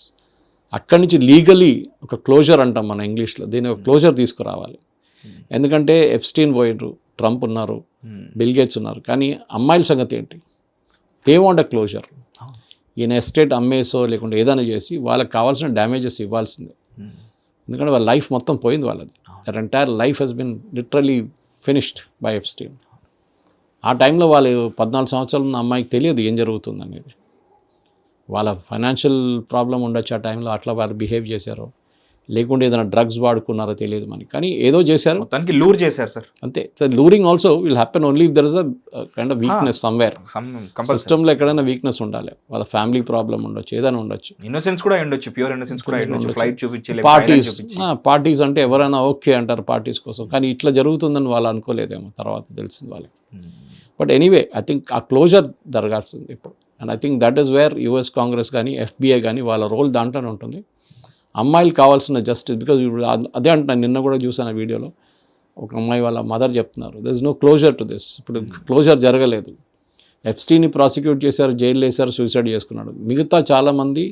అక్కడి నుంచి లీగలీ ఒక క్లోజర్ అంటాం మన ఇంగ్లీష్లో, దీని ఒక క్లోజర్ తీసుకురావాలి. ఎందుకంటే ఎప్స్టీన్ పోయినరు, ట్రంప్ ఉన్నారు, బిల్ గేట్స్ ఉన్నారు, కానీ అమ్మాయిల సంగతి ఏంటి? They want a closure. ఈయన ఎస్టేట్ అమ్మేసో లేకుంటే ఏదైనా చేసి వాళ్ళకి కావాల్సిన డ్యామేజెస్ ఇవ్వాల్సిందే. ఎందుకంటే వాళ్ళ లైఫ్ మొత్తం పోయింది వాళ్ళది. Their entire life has been literally finished by Epstein. ఆ టైంలో వాళ్ళు 14 సంవత్సరాలు ఉన్న అమ్మాయికి తెలియదు ఏం జరుగుతుంది అనేది. వాళ్ళ ఫైనాన్షియల్ ప్రాబ్లం ఉండొచ్చు ఆ టైంలో, అట్లా వాళ్ళు బిహేవ్ చేశారో లేకుంటే ఏదైనా డ్రగ్స్ వాడుకున్నారో తెలియదు మనకి, కానీ ఏదో చేశారు, మొత్తానికి లూర్ చేశారు సార్. అంతే. So luring also will happen only if there is a kind of weakness somewhere. సిస్టంలో ఎక్కడైనా వీక్నెస్ ఉండాలి. వాళ్ళ ఫ్యామిలీ ప్రాబ్లం ఉండొచ్చు, ఏదైనా ఉండొచ్చు, ఇన్నోసెన్స్ కూడా ఉండొచ్చు, ప్యూర్ ఇన్నోసెన్స్ కూడా ఉండొచ్చు. ఫ్లైట్ చూపించి పార్టీస్ అంటే ఎవరైనా ఓకే అంటారు పార్టీస్ కోసం, కానీ ఇట్లా జరుగుతుందని వాళ్ళు అనుకోలేదేమో, తర్వాత తెలిసింది వాళ్ళకి. బట్ ఎనీవే ఐ థింక్ ఆ క్లోజర్ జరగాల్సింది ఇప్పుడు. And I think that is where US Congress కానీ ఎఫ్బిఐ కానీ వాళ్ళ రోల్ దాంట్లోనే ఉంటుంది. అమ్మాయిలు కావాల్సిన జస్టిస్, బికాజ్ ఇప్పుడు అదే అంటున్నాను, నిన్న కూడా చూసాను ఆ వీడియోలో, ఒక అమ్మాయి వాళ్ళ మదర్ చెప్తున్నారు there is no closure to this. ఇప్పుడు క్లోజర్ జరగలేదు. ఎఫ్స్టీని ప్రాసిక్యూట్ చేశారు, జైలు వేశారు, సూసైడ్ చేసుకున్నాడు. మిగతా చాలామంది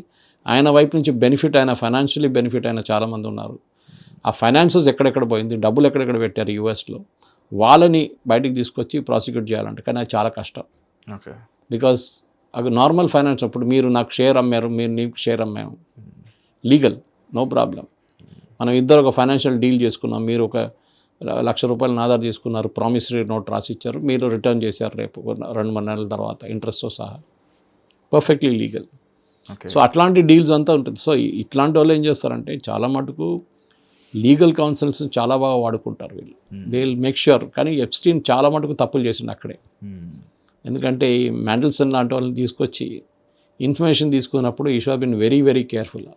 ఆయన వైపు నుంచి బెనిఫిట్ అయిన, ఫైనాన్షియలీ బెనిఫిట్ అయిన చాలామంది ఉన్నారు. ఆ ఫైనాన్సెస్ ఎక్కడెక్కడ పోయింది, డబ్బులు ఎక్కడెక్కడ పెట్టారు యూఎస్లో, వాళ్ళని బయటికి తీసుకొచ్చి ప్రాసిక్యూట్ చేయాలంటే, కానీ అది చాలా కష్టం. ఓకే, బికాస్ అది నార్మల్ ఫైనాన్స్. అప్పుడు మీరు నాకు షేర్ అమ్మారు, మీరు నీకు షేర్ అమ్మాము, లీగల్, నో ప్రాబ్లం. మనం ఇద్దరు ఒక ఫైనాన్షియల్ డీల్ చేసుకున్నాం, మీరు ఒక ₹1,00,000 ఆధార్ తీసుకున్నారు, ప్రామిసరీ నోట్ రాసిచ్చారు, మీరు రిటర్న్ చేశారు రేపు 2-3 నెలల తర్వాత ఇంట్రెస్ట్తో సహా, పర్ఫెక్ట్లీ లీగల్. సో అట్లాంటి డీల్స్ అంతా ఉంటుంది. సో ఇట్లాంటి వాళ్ళు ఏం చేస్తారంటే చాలా మటుకు లీగల్ కౌన్సిల్స్ చాలా బాగా వాడుకుంటారు వీళ్ళు, దే విల్ మేక్ ష్యూర్. కానీ ఎప్స్టీన్ చాలా మటుకు తప్పులు చేసిండు అక్కడే. ఎందుకంటే ఈ మ్యాండల్సన్ లాంటి వాళ్ళని తీసుకొచ్చి ఇన్ఫర్మేషన్ తీసుకున్నప్పుడు he should have been very very careful.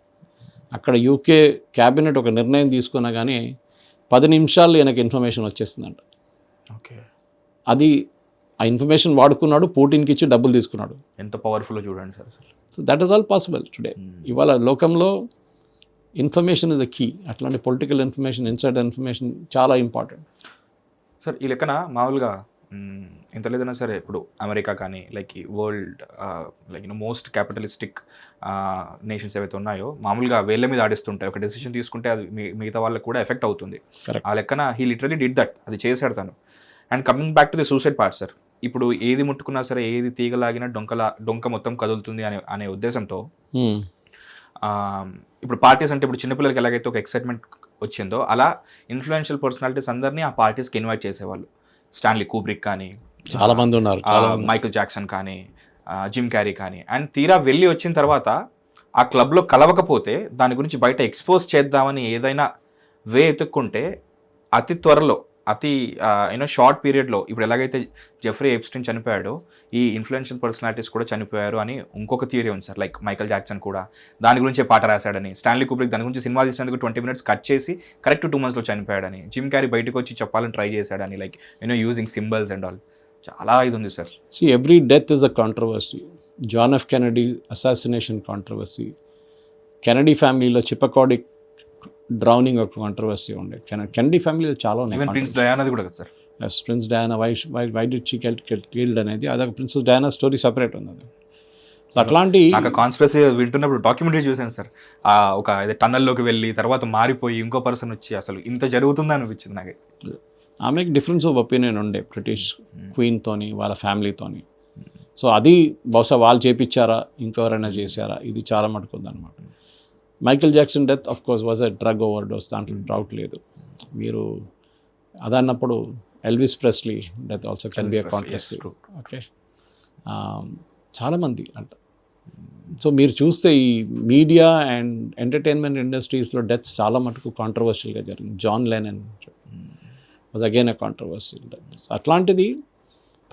అక్కడ యూకే క్యాబినెట్ ఒక నిర్ణయం తీసుకున్నా కానీ 10 నిమిషాల్లో ఈయనకు ఇన్ఫర్మేషన్ వచ్చేస్తుందంట. ఓకే, అది ఆ ఇన్ఫర్మేషన్ వాడుకున్నాడు, పుటిన్కి ఇచ్చి డబ్బులు తీసుకున్నాడు. ఎంత పవర్ఫుల్ చూడండి సార్ అసలు. So that is all possible today. ఇవాళ లోకంలో ఇన్ఫర్మేషన్ ఇస్ ద కీ. అట్లాంటి పొలిటికల్ ఇన్ఫర్మేషన్, ఇన్సైడ్ ఇన్ఫర్మేషన్ చాలా ఇంపార్టెంట్ సార్. ఈ లెక్కన మామూలుగా ఎంత లేదన్నా సరే ఇప్పుడు అమెరికా కానీ లైక్ ఈ world like most capitalistic nations ఏవైతే ఉన్నాయో మామూలుగా వేళ్ళ మీద ఆడిస్తుంటాయి. ఒక డెసిషన్ తీసుకుంటే అది మిగతా వాళ్ళకి కూడా ఎఫెక్ట్ అవుతుంది. ఆ లెక్కన హీ లిటరలీ డిడ్ దట్, అది చేశాడు తను. And coming back to the suicide part sir, ఇప్పుడు ఏది ముట్టుకున్నా సరే, ఏది తీగలాగినా డొంక మొత్తం కదులుతుంది అనే ఉద్దేశంతో ఇప్పుడు పార్టీస్ అంటే ఇప్పుడు చిన్నపిల్లలకి ఎలాగైతే ఒక ఎక్సైట్మెంట్ వచ్చిందో అలా ఇన్ఫ్లుయెన్షియల్ పర్సనాలిటీస్ అందరినీ ఆ పార్టీస్కి ఇన్వైట్ చేసేవాళ్ళు. స్టాన్లీ కూబ్రిక్ కానీ, చాలామంది ఉన్నారు, మైకిల్ జాక్సన్ కానీ, జిమ్ క్యారీ కానీ. అండ్ తీరా వెళ్ళి వచ్చిన తర్వాత ఆ క్లబ్లో కలవకపోతే దాని గురించి బయట ఎక్స్పోజ్ చేద్దామని ఏదైనా వే ఎత్తుక్కుంటే అతి త్వరలో, అతి షార్ట్ పీరియడ్లో ఇప్పుడు ఎలాగైతే జెఫ్రీ ఎప్స్టీన్ చనిపోయాడో ఈ ఇన్ఫ్లుయెన్షియల్ పర్సనాలిటీస్ కూడా చనిపోయారు అని ఇంకొక థియరీ ఉంది సార్. లైక్ మైకల్ జాక్సన్ కూడా దాని గురించే పాట రాశాడని, స్టాన్లీ కుబ్రిక్ దాని గురించి సినిమా తీసినందుకు 20 minutes కట్ చేసి కరెక్ట్ 2 monthsలో చనిపోయాడని, జిమ్ క్యారీ బయటకు వచ్చి చెప్పాలని ట్రై చేశాడని, like using symbols and all. చాలా ఇది ఉంది sir. Every death is a controversy. John F Kennedy assassination controversy, Kennedy ఫ్యామిలీలో చిప్పకాడిక్ డ్రౌనింగ్ ఒక కాంట్రవర్సీ ఉండే. కెనడీ ఫ్యామిలీలో చాలా ఉన్నాయి. ప్రిన్స్ డయానాది కూడా కదా sir. Yes, Prince Diana why did she get killed అనేది అదొక ప్రిన్సెస్ డయానా స్టోరీ సపరేట్ ఉంది అది. సో అట్లాంటి కాన్స్పిరసీ వింటున్నప్పుడు డాక్యుమెంటరీ చూసాను సార్. ఒక టన్నల్లోకి వెళ్ళి తర్వాత మారిపోయి ఇంకో పర్సన్ వచ్చి అసలు ఇంత జరుగుతుందా అనిపించింది నాకు. ఆమెకి డిఫరెన్స్ ఆఫ్ ఒపీనియన్ ఉండే బ్రిటిష్ క్వీన్తోని, వాళ్ళ ఫ్యామిలీతోని. సో అది బహుశా వాళ్ళు చేపించారా, ఇంకెవరైనా చేశారా, ఇది చాలా మటుకు ఉందన్నమాట. Michael Jackson death of course was a drug overdose, దాంట్లో డౌట్ లేదు. మీరు అదన్నప్పుడు Elvis Presley death also can be a controversy. Okay, చాలామంది అంట. సో మీరు చూస్తే ఈ మీడియా అండ్ ఎంటర్టైన్మెంట్ ఇండస్ట్రీస్లో డెత్స్ చాలా మటుకు కాంట్రవర్షియల్గా జరిగింది. John Lennon was again a controversial death. అట్లాంటిది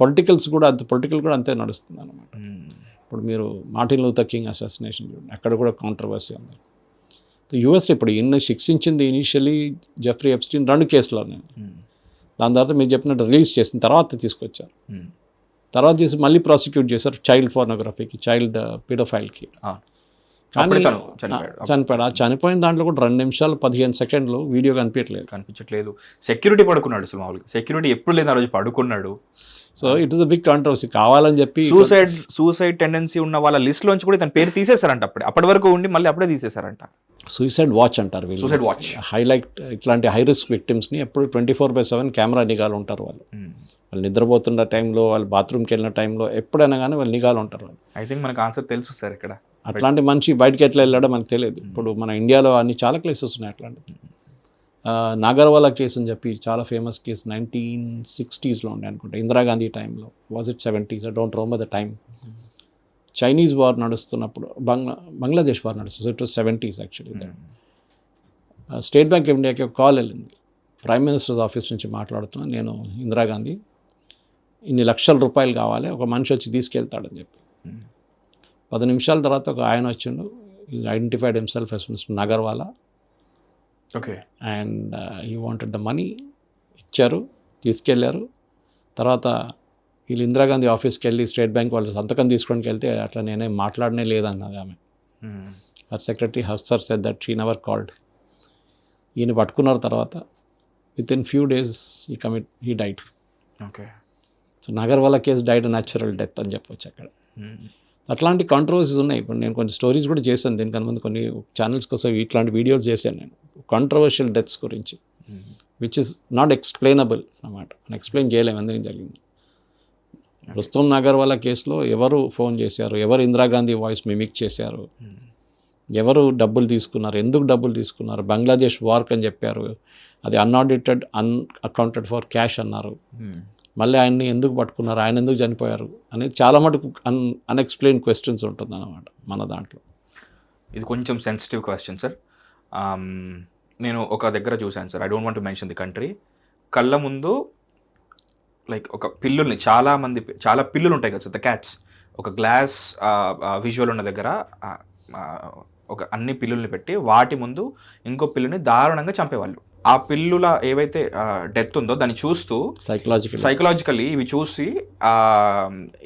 పొలిటికల్ కూడా అంతే నడుస్తుంది అన్నమాట. ఇప్పుడు మీరు మార్టిన్ లూథర్ కింగ్ అసాసినేషన్ చూడండి, అక్కడ కూడా కాంట్రవర్సీ ఉంది. యూఎస్ ఇప్పుడు శిక్షించింది ఇనీషియలీ జెఫ్రీ ఎప్స్టీన్ 2 కేసులోనే. దాని తర్వాత మీరు చెప్పినట్టు రిలీజ్ చేసిన తర్వాత తీసుకొచ్చారు, తర్వాత చేసి మళ్ళీ ప్రాసిక్యూట్ చేశారు చైల్డ్ పోర్నోగ్రఫీకి, చైల్డ్ పిడోఫైల్కి. అప్పుడే కానీ తను చనిపోయాడు. చనిపోయాడు. ఆ చనిపోయిన దాంట్లో కూడా 2 నిమిషాలు 15 సెకండ్లు వీడియో కనిపించట్లేదు. సెక్యూరిటీ పడుకున్నాడు అసలు మామూలుగా. సెక్యూరిటీ ఎప్పుడు లేదు, ఆ రోజు పడుకున్నాడు. So it is a big controversy. కావాలని చెప్పి సూసైడ్ టెండెన్సీ ఉన్న వాళ్ళ లిస్ట్ లోంచి కూడా తన పేరు తీసేశారంట. అప్పటి వరకు ఉండి మళ్ళీ అప్పుడే తీసేశారంట. సూసైడ్ వాచ్ అంటారు వీళ్ళు. సూసైడ్ వాచ్ హైలైట్ ఇట్లాంటి హై రిస్క్ విక్టిమ్స్ని ఎప్పుడు 24/7 కెమెరా నిఘాలు ఉంటారు వాళ్ళు. వాళ్ళు నిద్రపోతున్న టైంలో, వాళ్ళు బాత్రూమ్కి వెళ్ళిన టైంలో, ఎప్పుడైనా కానీ వాళ్ళు నిఘాలు ఉంటారు వాళ్ళు. ఐ థింక్ మనకు ఆన్సర్ తెలుసు సార్ ఇక్కడ. అట్లాంటి మనిషి బయటకి ఎట్లా వెళ్ళాడో మనకు తెలియదు. ఇప్పుడు మన ఇండియాలో అన్ని చాలా కేసెస్ ఉన్నాయి అట్లాంటివి. నాగర్వాలా కేసు అని చెప్పి చాలా ఫేమస్ కేసు 1960s ఉండే అనుకుంటా, ఇందిరాగాంధీ టైంలో. Was it 70s? I don't remember the time. Chinese war నడుస్తున్నప్పుడు, బంగ్లాదేశ్ వార్ నడుస్తుంది. It was 70s actually. State bank of ఇండియాకి ఒక కాల్ వెళ్ళింది. ప్రైమ్ మినిస్టర్స్ ఆఫీస్ నుంచి మాట్లాడుతున్నాను నేను, ఇందిరాగాంధీ, ఇన్ని లక్షల రూపాయలు కావాలి, ఒక మనిషి వచ్చి తీసుకెళ్తాడని చెప్పి. 10 నిమిషాల తర్వాత ఒక ఆయన వచ్చిండు. Identified himself as mister Nagarwala. Okay. And he wanted the money. ఇచ్చారు, తీసుకెళ్లారు. తర్వాత వీళ్ళు ఇందిరాగాంధీ ఆఫీస్కి వెళ్ళి స్టేట్ బ్యాంక్ వాళ్ళు సంతకం తీసుకోవడానికి వెళ్తే అట్లా నేనేం మాట్లాడనే లేదన్నది ఆమె. Her secretary Haksar said that she never called. ఈయన పట్టుకున్న తర్వాత within few days he died. Okay. So Nagarwala case died natural death అని చెప్పొచ్చు అక్కడ. అట్లాంటి కాంట్రవర్సీస్ ఉన్నాయి. ఇప్పుడు నేను కొన్ని స్టోరీస్ కూడా చేశాను దీనికన్నా ముందు, కొన్ని ఛానల్స్ కోసం ఇట్లాంటి వీడియోస్ చేశాను నేను, కాంట్రవర్షియల్ డెత్స్ గురించి, విచ్ ఇస్ నాట్ ఎక్స్ప్లెయినబుల్ అన్నమాట. ఎక్స్ప్లెయిన్ చేయలేము ఎందుకు జరిగింది. రుస్తుం నాగర్వాలా కేసులో ఎవరు ఫోన్ చేశారు, ఎవరు ఇందిరాగాంధీ వాయిస్ మిమిక్ చేశారు, ఎవరు డబ్బులు తీసుకున్నారు, ఎందుకు డబ్బులు తీసుకున్నారు, బంగ్లాదేశ్ వార్క్ అని చెప్పారు, అది అన్ఆడిటెడ్ అన్అకౌంటెడ్ ఫర్ క్యాష్ అన్నారు, మళ్ళీ ఆయన్ని ఎందుకు పట్టుకున్నారు, ఆయన ఎందుకు చనిపోయారు అనేది చాలా మటుకు అన్ఎక్స్ప్లెయిన్ క్వశ్చన్స్ ఉంటుంది అన్నమాట మన దాంట్లో. ఇది కొంచెం సెన్సిటివ్ క్వశ్చన్ సార్. నేను ఒక దగ్గర చూశాను sir, I don't want to mention the country. కళ్ళ ముందు లైక్ ఒక పిల్లుల్ని, చాలా పిల్లులు ఉంటాయి కదా సార్, ద క్యాట్స్, ఒక గ్లాస్ విజువల్ ఉన్న దగ్గర ఒక అన్ని పిల్లుల్ని పెట్టి వాటి ముందు ఇంకో పిల్లుని దారుణంగా చంపేవాళ్ళు. ఆ పిల్లుల ఏవైతే డెత్ ఉందో దాన్ని చూస్తూ సైకలాజికల్లీ ఇవి చూసి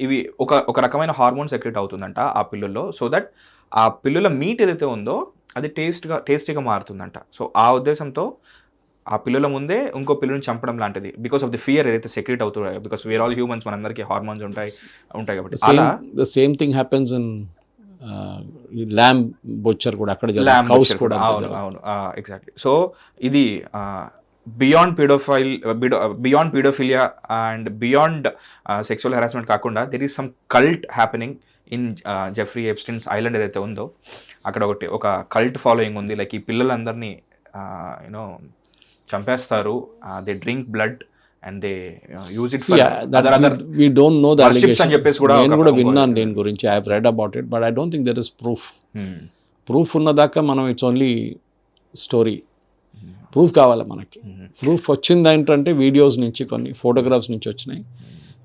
ఇవి ఒక రకమైన హార్మోన్ సెక్రెట్ అవుతుందంట ఆ పిల్లుల్లో. సో దట్ ఆ పిల్లుల మీట్ ఏదైతే ఉందో అది టేస్టీగా మారుతుందంట. సో ఆ ఉద్దేశంతో ఆ పిల్లుల ముందే ఇంకో పిల్లని చంపడం లాంటిది, బికాస్ ఆఫ్ ది ఫియర్ ఏదైతే సెక్రెట్ అవుతుందో, బికాస్ వీఆర్ ఆల్ హ్యూమన్స్, మనందరికీ హార్మోన్స్ ఉంటాయి కాబట్టి. అలా the same thing happens in lamb butcher కూడా, అక్కడ కౌస్ కూడా. అవును, ఎగ్జాక్ట్లీ. సో ఇది beyond paedophilia and beyond sexual harassment కాకుండా there is some cult happening in Jeffrey Epstein's island ఏదైతే ఉందో అక్కడ ఒక కల్ట్ ఫాలోయింగ్ ఉంది. లైక్ ఈ పిల్లలందరినీ యూనో చంపేస్తారు, they drink blood and they use it for we don't know the worships అని చెప్పేసి కూడా నేను కూడా విన్నాను దీని గురించి. I have read about it, but I don't think there is proof ఉన్నదాకా మనం ఇట్స్ ఓన్లీ స్టోరీ. ప్రూఫ్ కావాలి మనకి. ప్రూఫ్ వచ్చింది ఏంటంటే వీడియోస్ నుంచి, కొన్ని ఫోటోగ్రాఫ్స్ నుంచి వచ్చినాయి.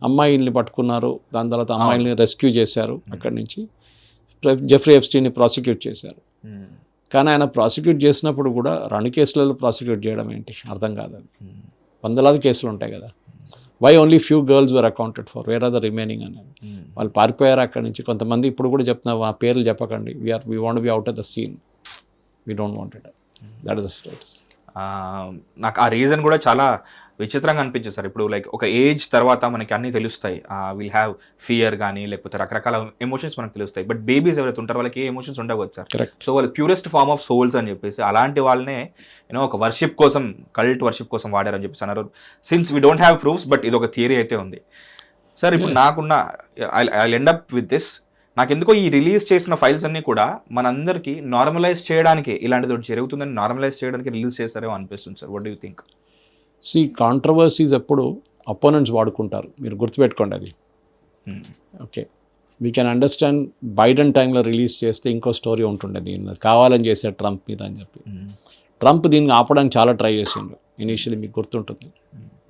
అమ్మాయిల్ని పట్టుకున్నారు, దాని తర్వాత అమ్మాయిల్ని రెస్క్యూ చేశారు, అక్కడి నుంచి జెఫ్రీ ఎప్స్టైన్ని ప్రాసిక్యూట్ చేశారు. కానీ ఆయన ప్రాసిక్యూట్ చేసినప్పుడు కూడా 2 కేసులలో ప్రాసిక్యూట్ చేయడం ఏంటి అర్థం కాదు. అది వందలాది కేసులు ఉంటాయి కదా. Why only few girls were accounted for, where are the remaining అనేది. వాళ్ళు పారిపోయారు అక్కడి నుంచి. కొంతమంది ఇప్పుడు కూడా చెప్తున్నారు, ఆ పేర్లు చెప్పకండి, we want be out of the scene, we don't want it. That is the status. నాకు ఆ రీజన్ కూడా చాలా విచిత్రంగా అనిపించింది సార్. ఇప్పుడు లైక్ ఒక ఏజ్ తర్వాత మనకి అన్నీ తెలుస్తాయి, విల్ హ్యావ్ ఫియర్ కానీ లేకపోతే రకరకాల ఎమోషన్స్ మనకు తెలుస్తాయి. బట్ బేబీస్ ఎవరైతే ఉంటారో వాళ్ళకి ఏ ఎమోషన్స్ ఉండవచ్చు సార్. కరెక్ట్. సో వాళ్ళు ప్యూరెస్ట్ ఫార్మ్ ఆఫ్ సోల్స్ అని చెప్పేసి అలాంటి వాళ్ళనే ఒక వర్షిప్ కోసం, కల్ట్ వర్షిప్ కోసం వాడారని చెప్పేసి అన్నారు. Since we don't have proofs, but ఇది ఒక థియరీ అయితే ఉంది సార్. ఇప్పుడు నాకున్న I end up with this, నాకెందుకో ఈ రిలీజ్ చేసిన ఫైల్స్ అన్నీ కూడా మనందరికీ నార్మలైజ్ చేయడానికి, ఇలాంటిది ఒకటి జరుగుతుందని నార్మలైజ్ చేయడానికి రిలీజ్ చేస్తారేమో అనిపిస్తుంది sir. What do you think? Controversies ఎప్పుడు అపోనెంట్స్ వాడుకుంటారు, మీరు గుర్తుపెట్టుకోండి అది. Okay, we can understand Biden టైంలో రిలీజ్ చేస్తే ఇంకో స్టోరీ ఉంటుండే, దీన్ని కావాలని చేశారు ట్రంప్ మీద అని చెప్పి. ట్రంప్ దీన్ని ఆపడానికి చాలా ట్రై చేసిండు ఇనీషియల్లీ, మీకు గుర్తుంటుంది.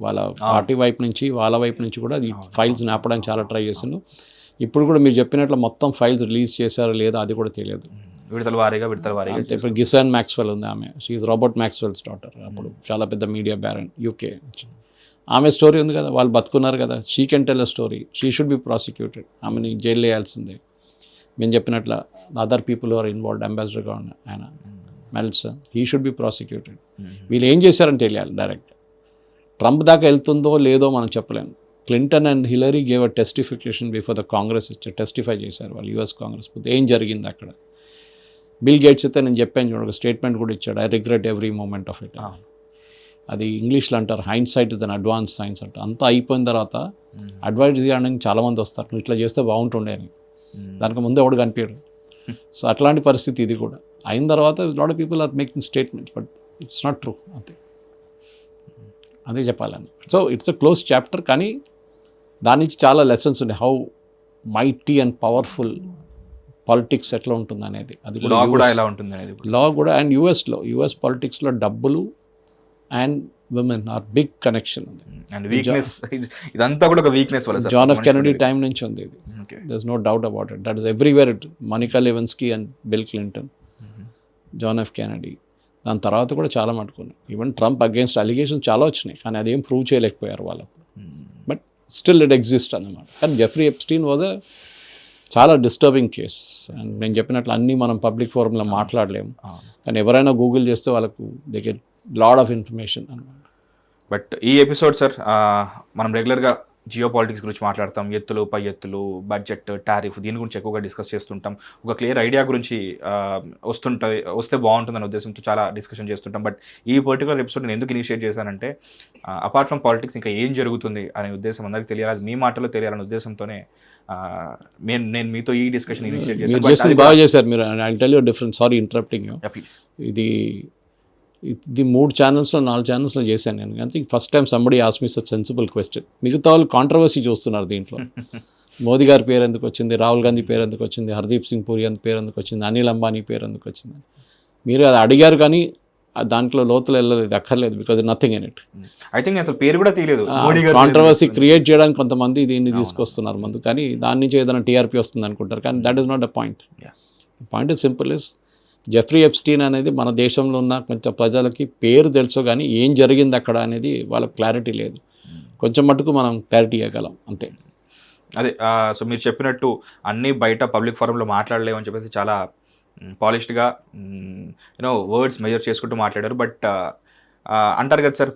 వాళ్ళ పార్టీ వైపు నుంచి, వాళ్ళ వైపు నుంచి కూడా ఈ ఫైల్స్ని ఆపడానికి చాలా ట్రై చేసిండు. ఇప్పుడు కూడా మీరు చెప్పినట్లు మొత్తం ఫైల్స్ రిలీజ్ చేశారో లేదో అది కూడా తెలియదు. విడతల వారీగా అంతే. ఇప్పుడు గిసాన్ మ్యాక్స్వెల్ ఉంది, ఆమె షీఈ్ రాబర్ట్ మ్యాక్స్వెల్స్ డాటర్, అప్పుడు చాలా పెద్ద మీడియా బ్యారన్ యూకే. ఆమె స్టోరీ ఉంది కదా, వాళ్ళు బతుకున్నారు కదా, she can tell a story, she should be prosecuted, ఆమెని జైలు వేయాల్సిందే. మేము చెప్పినట్ల అదర్ పీపుల్ ఆర్ ఇన్వాల్వ్డ్, అంబాసిడర్గా ఉన్న ఆయన Melson, he should be prosecuted. వీళ్ళు ఏం చేశారని తెలియాలి డైరెక్ట్. ట్రంప్ దాకా వెళ్తుందో లేదో మనం చెప్పలేము. Clinton and Hillary gave a testification before the Congress, testify చేశారు వాళ్ళు యూఎస్ కాంగ్రెస్ ముందు ఏం జరిగింది అక్కడ. బిల్ గేట్స్ అయితే నేను చెప్పాను చూడ, ఒక స్టేట్మెంట్ కూడా ఇచ్చాడు, I regret every moment of it. అది ఇంగ్లీష్లో అంటారు hindsight is an advance science అంటారు. అంతా అయిపోయిన తర్వాత అడ్వైజ్ చేయడానికి చాలామంది వస్తారు, నువ్వు ఇట్లా చేస్తే బాగుంటుండే అని. దానికి ముందు ఎవడు కనిపించడు. సో అట్లాంటి పరిస్థితి ఇది కూడా అయిన తర్వాత lot of people are making statements, but it's not true. అంతే, అదే చెప్పాలని. So it's a close chapter, కానీ దాని నుంచి చాలా లెసన్స్ ఉన్నాయి. How mighty and powerful politics ఎట్లా ఉంటుంది అనేది, అది కూడా ఎలా ఉంటుంది అనేది లా కూడా. అండ్ యూఎస్ పాలిటిక్స్లో డబ్బులు and women are big connection ఉంది. అండ్ వీక్నెస్, ఇదంతా కూడా ఒక వీక్నెస్ వల్ల జాన్ ఎఫ్ కెనడీ టైం నుంచి ఉంది ఇది. There is no doubt about it. That is everywhere. Monica Lewinsky and Bill Clinton, John F Kennedy, దాని తర్వాత కూడా చాలా మట్టుకున్నాయి. ఈవెన్ ట్రంప్ అగేన్స్ట్ అలిగేషన్ చాలా వచ్చినాయి, కానీ అదేం ప్రూవ్ చేయలేకపోయారు వాళ్ళు. బట్ స్టిల్ ఇట్ ఎగ్జిస్ట్ అన్నమాట. కానీ జెఫ్రీ ఎప్స్టీన్ వాజ్ చాలా డిస్టర్బింగ్ కేస్. అండ్ నేను చెప్పినట్లు అన్నీ మనం పబ్లిక్ ఫోరంలో మాట్లాడలేము, కానీ ఎవరైనా గూగుల్ చేస్తే వాళ్ళకు they get lot of information అన్నమాట. బట్ ఈ ఎపిసోడ్ సార్, మనం రెగ్యులర్గా జియో పాలిటిక్స్ గురించి మాట్లాడతాం, ఎత్తులు పై ఎత్తులు, బడ్జెట్, టారిఫ్, దీని గురించి ఎక్కువగా డిస్కస్ చేస్తుంటాం. ఒక క్లియర్ ఐడియా గురించి వస్తే బాగుంటుందనే ఉద్దేశంతో చాలా డిస్కషన్ చేస్తుంటాం. బట్ ఈ పర్టికులర్ ఎపిసోడ్ నేను ఎందుకు ఇనిషియేట్ చేశానంటే, అపార్ట్ ఫ్రమ్ పాలిటిక్స్ ఇంకా ఏం జరుగుతుంది అనే ఉద్దేశం అందరికీ తెలియాలి, మీ మాటలో తెలియాలనే ఉద్దేశంతోనే నేను మీతో ఈ డిస్కషన్ ఇనిషియేట్ చేశాను. బాగా చేశారు మీరు. I tell you different, sorry interrupting you. Please. ఇది 3 ఛానల్స్లో 4 ఛానల్స్లో చేశాను నేను. I think first time somebody ask me such sensible question. మిగతా వాళ్ళు కాంట్రవర్సీ చూస్తున్నారు దీంట్లో. మోదీ గారి పేరు ఎందుకు వచ్చింది, రాహుల్ గాంధీ పేరు ఎందుకు వచ్చింది, హర్దీప్ సింగ్ పూరి పేరు ఎందుకు వచ్చింది, అనిల్ అంబానీ పేరు ఎందుకు వచ్చింది, మీరు అది అడిగారు కానీ దాంట్లో లోతులు వెళ్ళలేదు, అక్కర్లేదు. Because nothing in it. I think అసలు పేరు కూడా తెలియదు. కాంట్రవర్సీ క్రియేట్ చేయడానికి కొంతమంది దీన్ని తీసుకొస్తున్నారు ముందు, కానీ దాని నుంచి ఏదైనా టీఆర్పీ వస్తుంది అనుకుంటారు, కానీ that is not the point. Point is simple is, Jeffrey Epstein అనేది మన దేశంలో ఉన్న కొంచెం ప్రజలకి పేరు తెలుసు, కానీ ఏం జరిగింది అక్కడ అనేది వాళ్ళకి క్లారిటీ లేదు. కొంచెం మటుకు మనం క్లారిటీ ఇవ్వగలం అంతే. అదే, సో మీరు చెప్పినట్టు అన్నీ బయట పబ్లిక్ ఫోరంలో మాట్లాడలేము అని చెప్పేసి చాలా పాలిష్డ్గా వర్డ్స్ మెజర్ చేసుకుంటూ మాట్లాడారు. బట్ అంటారు కదా సార్,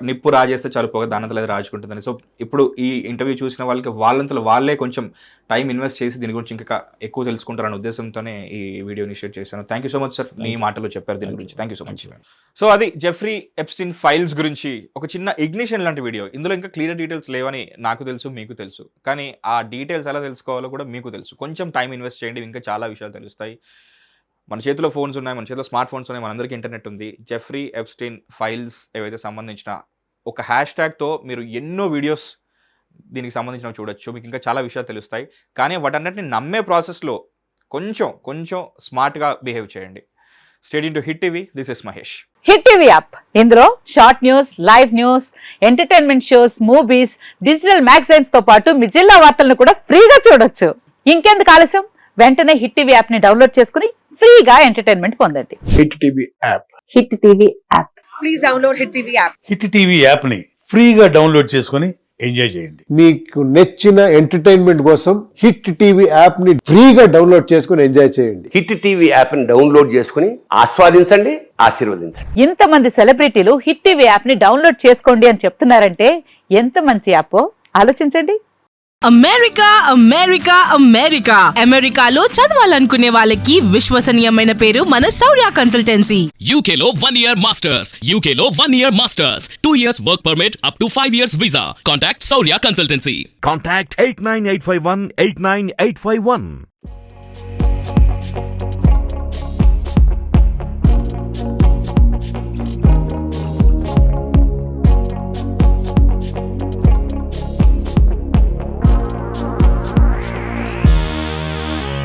నిప్పు రాజేస్తే చాలు పొగ దానంతలో అది రాజుకుంటుందని. సో ఇప్పుడు ఈ ఇంటర్వ్యూ చూసిన వాళ్ళకి వాళ్ళంతలో వాళ్ళే కొంచెం టైం ఇన్వెస్ట్ చేసి దీని గురించి ఇంకా ఎక్కువ తెలుసుకుంటారనే ఉద్దేశంతోనే ఈ వీడియో ఇనిషియేట్ చేశాను. Thank you so much sir, మీ మాటలో చెప్పారు దీని గురించి. Thank you so much. So అది జెఫ్రీ ఎప్స్టీన్ ఫైల్స్ గురించి ఒక చిన్న ఇగ్నిషన్ లాంటి వీడియో. ఇందులో ఇంకా క్లియర్ డీటెయిల్స్ లేవని నాకు తెలుసు, మీకు తెలుసు, కానీ ఆ డీటెయిల్స్ ఎలా తెలుసుకోవాలో కూడా మీకు తెలుసు. కొంచెం టైం ఇన్వెస్ట్ చేయండి, ఇంకా చాలా విషయాలు తెలుస్తాయి. మన చేతిలో ఫోన్స్ ఉన్నాయి, మన చేతిలో స్మార్ట్ ఫోన్స్ ఉన్నాయి, మనందరికీ ఇంటర్నెట్ ఉంది. జెఫ్రీ ఎప్స్టీన్ ఫైల్స్ ఏవైతే సంబంధించిన ఒక హ్యాష్ ట్యాగ్తో మీరు ఎన్నో వీడియోస్ దీనికి సంబంధించినవి చూడొచ్చు. మీకు ఇంకా చాలా విషయాలు తెలుస్తాయి, కానీ వాటన్నిటిని నమ్మే ప్రాసెస్లో కొంచెం స్మార్ట్గా బిహేవ్ చేయండి. State into hit TV. This is Mahesh. Hit TV app, ఇందులో short news, live news, entertainment shows, movies, digital magazines తో పాటు మీ జిల్లా వార్తలను కూడా ఫ్రీగా చూడొచ్చు. ఇంకెందుకు ఆలస్యం, వెంటనే హిట్ టీవీ యాప్ ని డౌన్లోడ్ చేసుకుని ఫ్రీగా ఎంటర్టైన్మెంట్ పొందండి. Hit TV app. Hit TV app. Please download hit TV app. Hit TV app ని ఫ్రీగా డౌన్లోడ్ చేసుకొని ఎంజాయ్ చేయండి. మీకు నచ్చిన ఎంటర్టైన్మెంట్ కోసం హిట్ టీవీ యాప్ ని ఫ్రీగా డౌన్లోడ్ చేసుకొని ఎంజాయ్ చేయండి. హిట్ టీవీ యాప్ ని డౌన్లోడ్ చేసుకుని ఆస్వాదించండి, ఆశీర్వదించండి. ఇంతమంది సెలబ్రిటీలు హిట్ టీవీ యాప్ ని డౌన్లోడ్ చేసుకోండి అని చెప్తున్నారంటే ఎంత మంచి యాప్ ఆలోచించండి. అమెరికాలో చదవాలనుకునే వాళ్ళకి విశ్వసనీయమైన పేరు మన శౌర్య కన్సల్టెన్సీ. UK లో 1 year masters, UK లో 1 year masters, 2 years work permit up to 5 years visa. Contact Shaurya Consultancy. Contact 89851 89851.